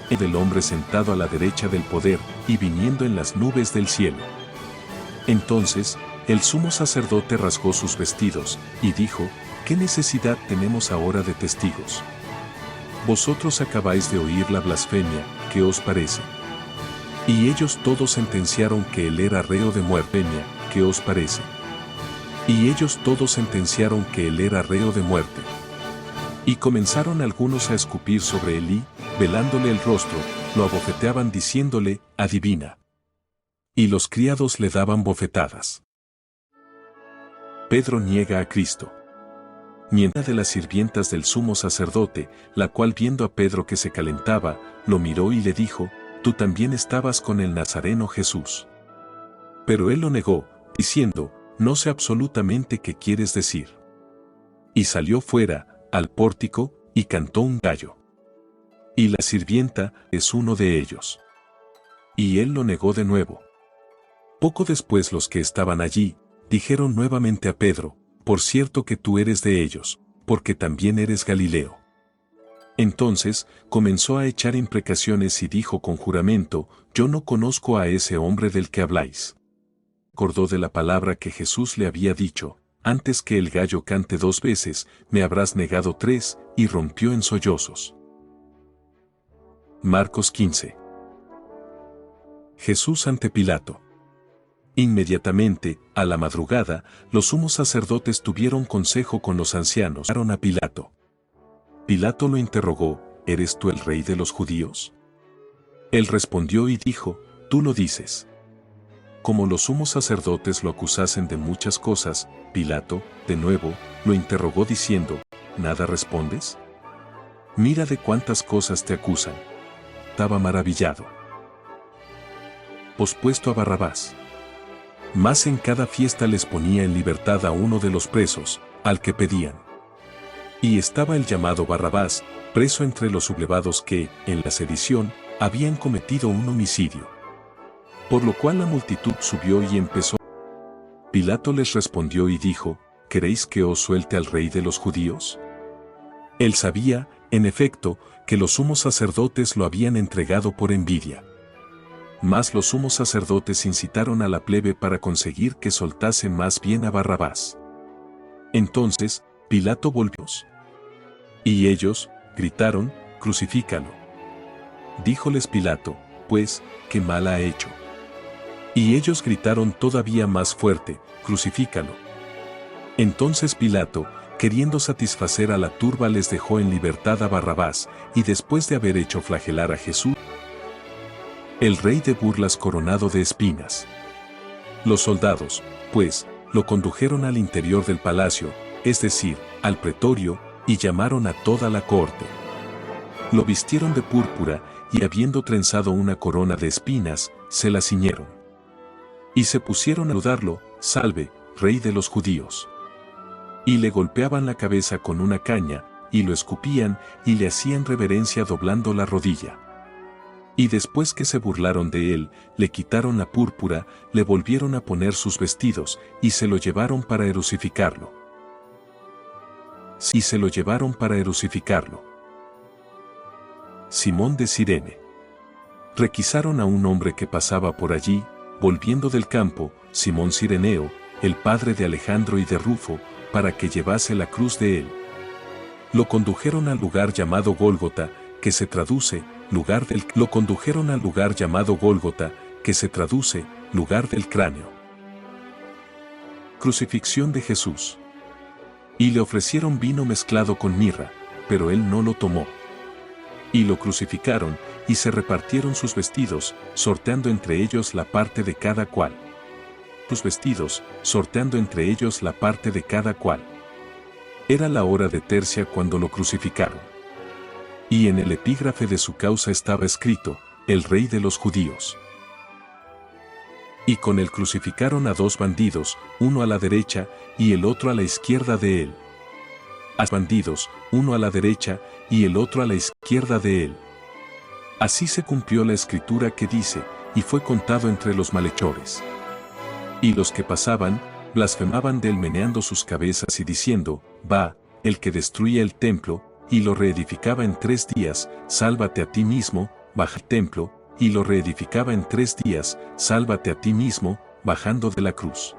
Speaker 1: Del hombre sentado a la derecha del poder, y viniendo en las nubes del cielo. Entonces, el sumo sacerdote rasgó sus vestidos, y dijo, ¿qué necesidad tenemos ahora de testigos? Vosotros acabáis de oír la blasfemia, ¿qué os parece? Y ellos todos sentenciaron que él era reo de muerte, ¿qué os parece? Y ellos todos sentenciaron que él era reo de muerte. Y comenzaron algunos a escupir sobre él y, velándole el rostro, lo abofeteaban diciéndole, adivina. Y los criados le daban bofetadas. Pedro niega a Cristo. Mientras de las sirvientas del sumo sacerdote, la cual viendo a Pedro que se calentaba, lo miró y le dijo, tú también estabas con el Nazareno Jesús. Pero él lo negó, diciendo, no sé absolutamente qué quieres decir. Y salió fuera, al pórtico, y cantó un gallo. Y la sirvienta es uno de ellos. Y él lo negó de nuevo. Poco después los que estaban allí, dijeron nuevamente a Pedro, por cierto que tú eres de ellos, porque también eres Galileo. Entonces, comenzó a echar imprecaciones y dijo con juramento, yo no conozco a ese hombre del que habláis. Acordó de la palabra que Jesús le había dicho, antes que el gallo cante 2 veces, me habrás negado 3, y rompió en sollozos. Marcos 15. Jesús ante Pilato. Inmediatamente, a la madrugada, los sumos sacerdotes tuvieron consejo con los ancianos. Llamaron a Pilato. Pilato lo interrogó, ¿eres tú el rey de los judíos? Él respondió y dijo, tú lo dices. Como los sumos sacerdotes lo acusasen de muchas cosas, Pilato, de nuevo, lo interrogó diciendo, ¿nada respondes? Mira de cuántas cosas te acusan. Estaba maravillado. Pospuesto a Barrabás. Mas en cada fiesta les ponía en libertad a uno de los presos, al que pedían. Y estaba el llamado Barrabás, preso entre los sublevados que, en la sedición, habían cometido un homicidio. Por lo cual la multitud subió y empezó. Pilato les respondió y dijo, ¿queréis que os suelte al rey de los judíos? Él sabía, en efecto, que los sumos sacerdotes lo habían entregado por envidia. Mas los sumos sacerdotes incitaron a la plebe para conseguir que soltase más bien a Barrabás. Entonces, Pilato volvió. Y ellos, gritaron, crucifícalo. Díjoles Pilato, pues, ¿qué mal ha hecho? Y ellos gritaron todavía más fuerte, crucifícalo. Entonces Pilato, queriendo satisfacer a la turba, les dejó en libertad a Barrabás, y después de haber hecho flagelar a Jesús, el rey de burlas coronado de espinas. Los soldados, pues, lo condujeron al interior del palacio, es decir, al pretorio, y llamaron a toda la corte. Lo vistieron de púrpura, y habiendo trenzado una corona de espinas, se la ciñeron. Y se pusieron a saludarlo, salve, rey de los judíos. Y le golpeaban la cabeza con una caña, y lo escupían, y le hacían reverencia doblando la rodilla. Y después que se burlaron de él, le quitaron la púrpura, le volvieron a poner sus vestidos, y se lo llevaron para crucificarlo. Simón de Cirene. Requisaron a un hombre que pasaba por allí, volviendo del campo, Simón Cireneo, el padre de Alejandro y de Rufo, para que llevase la cruz de él. Lo condujeron al lugar llamado Gólgota, que se traduce, lugar del cráneo. Crucifixión de Jesús. Y le ofrecieron vino mezclado con mirra, pero él no lo tomó. Y lo crucificaron, y se repartieron sus vestidos, sorteando entre ellos la parte de cada cual. Era la hora de tercia cuando lo crucificaron. Y en el epígrafe de su causa estaba escrito, el rey de los judíos. Y con él crucificaron a 2 bandidos, uno a la derecha, y el otro a la izquierda de él. a bandidos, uno a la derecha y el otro a la izquierda de él. Así se cumplió la escritura que dice, y fue contado entre los malhechores. Y los que pasaban, blasfemaban de él meneando sus cabezas y diciendo, va, el que destruía el templo, y lo reedificaba en 3 días, sálvate a ti mismo, baja el templo, y lo reedificaba en 3 días, sálvate a ti mismo, bajando de la cruz.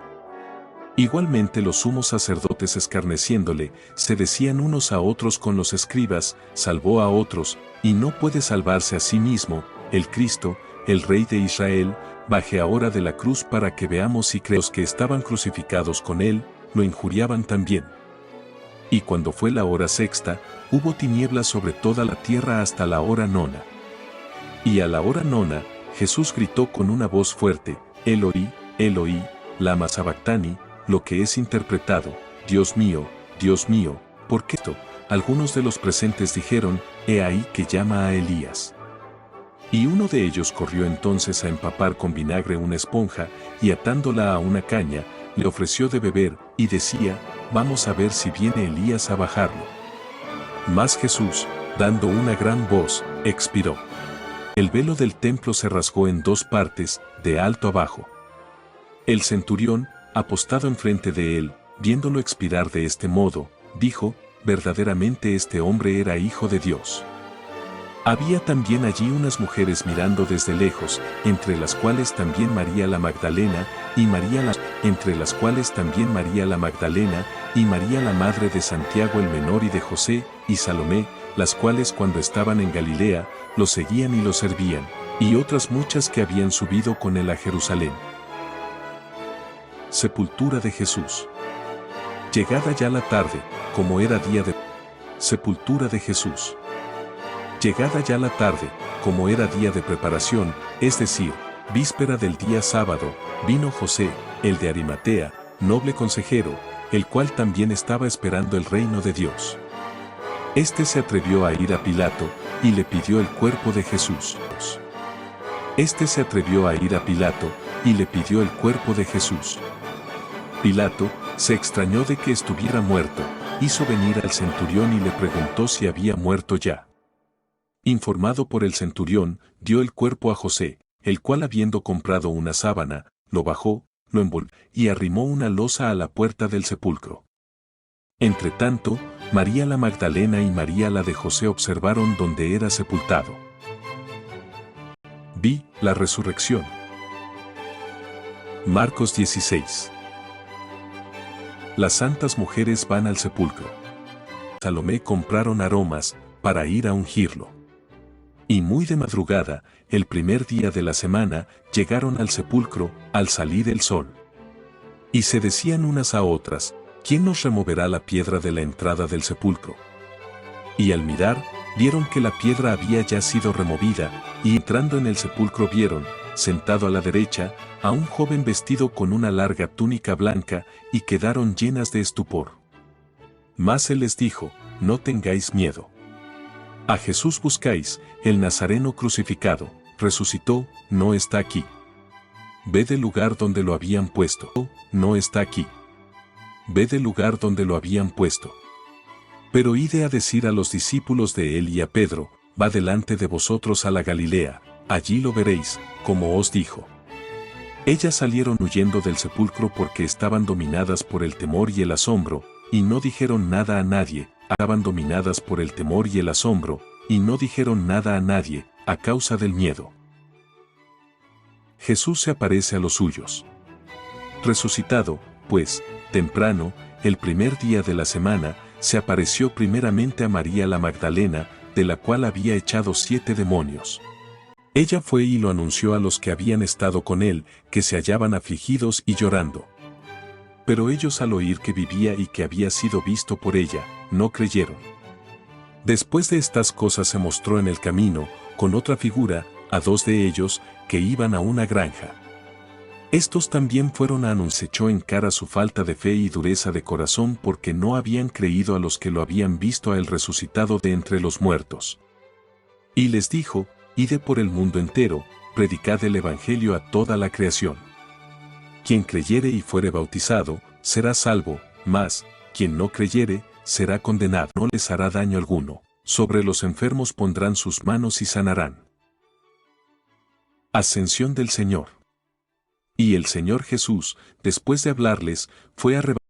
Speaker 1: Igualmente los sumos sacerdotes escarneciéndole, se decían unos a otros con los escribas, salvó a otros, y no puede salvarse a sí mismo, el Cristo, el Rey de Israel, baje ahora de la cruz para que veamos si los que estaban crucificados con él, lo injuriaban también. Y cuando fue la hora sexta, hubo tinieblas sobre toda la tierra hasta la hora nona. Y a la hora nona, Jesús gritó con una voz fuerte, Eloi, Eloi, lama sabactani, lo que es interpretado, Dios mío, ¿por qué esto? Algunos de los presentes dijeron, he ahí que llama a Elías. Y uno de ellos corrió entonces a empapar con vinagre una esponja, y atándola a una caña, le ofreció de beber, y decía, vamos a ver si viene Elías a bajarlo. Mas Jesús, dando una gran voz, expiró. El velo del templo se rasgó en 2 partes, de alto abajo. El centurión, apostado enfrente de él, viéndolo expirar de este modo, dijo, verdaderamente este hombre era hijo de Dios. Había también allí unas mujeres mirando desde lejos, entre las cuales también María la Magdalena, y María la madre de Santiago el menor y de José, y Salomé, las cuales cuando estaban en Galilea, lo seguían y lo servían, y otras muchas que habían subido con él a Jerusalén. Sepultura de Jesús. Llegada ya la tarde, como era día de sepultura de Jesús. Llegada ya la tarde, como era día de preparación, es decir, víspera del día sábado, vino José, el de Arimatea, noble consejero, el cual también estaba esperando el reino de Dios. Este se atrevió a ir a Pilato, y le pidió el cuerpo de Jesús. Pilato se extrañó de que estuviera muerto, hizo venir al centurión y le preguntó si había muerto ya. Informado por el centurión, dio el cuerpo a José, el cual habiendo comprado una sábana, lo bajó, lo envolvió, y arrimó una losa a la puerta del sepulcro. Entretanto, María la Magdalena y María la de José observaron donde era sepultado. Vi la resurrección. Marcos 16. Las santas mujeres van al sepulcro. Salomé compraron aromas, para ir a ungirlo. Y muy de madrugada, el primer día de la semana, llegaron al sepulcro, al salir el sol. Y se decían unas a otras, ¿quién nos removerá la piedra de la entrada del sepulcro? Y al mirar, vieron que la piedra había ya sido removida, y entrando en el sepulcro vieron, sentado a la derecha, a un joven vestido con una larga túnica blanca, y quedaron llenas de estupor. Mas él les dijo, no tengáis miedo. A Jesús buscáis, el Nazareno crucificado, resucitó, no está aquí. Ved el lugar donde lo habían puesto, no está aquí. Ved el lugar donde lo habían puesto. Pero ide a decir a los discípulos de él y a Pedro, va delante de vosotros a la Galilea, allí lo veréis, como os dijo. Ellas salieron huyendo del sepulcro porque estaban dominadas por el temor y el asombro, y no dijeron nada a nadie, estaban dominadas por el temor y el asombro, y no dijeron nada a nadie, a causa del miedo. Jesús se aparece a los suyos. Resucitado, pues, temprano, el primer día de la semana, se apareció primeramente a María la Magdalena, de la cual había echado 7 demonios. Ella fue y lo anunció a los que habían estado con él, que se hallaban afligidos y llorando. Pero ellos al oír que vivía y que había sido visto por ella, no creyeron. Después de estas cosas se mostró en el camino, con otra figura, a 2 de ellos, que iban a una granja. Estos también fueron a anunciar, echó en cara su falta de fe y dureza de corazón porque no habían creído a los que lo habían visto a él resucitado de entre los muertos. Y les dijo, ide por el mundo entero, predicad el evangelio a toda la creación. Quien creyere y fuere bautizado, será salvo, mas, quien no creyere, será condenado, no les hará daño alguno. Sobre los enfermos pondrán sus manos y sanarán. Ascensión del Señor. Y el Señor Jesús, después de hablarles, fue arrebatado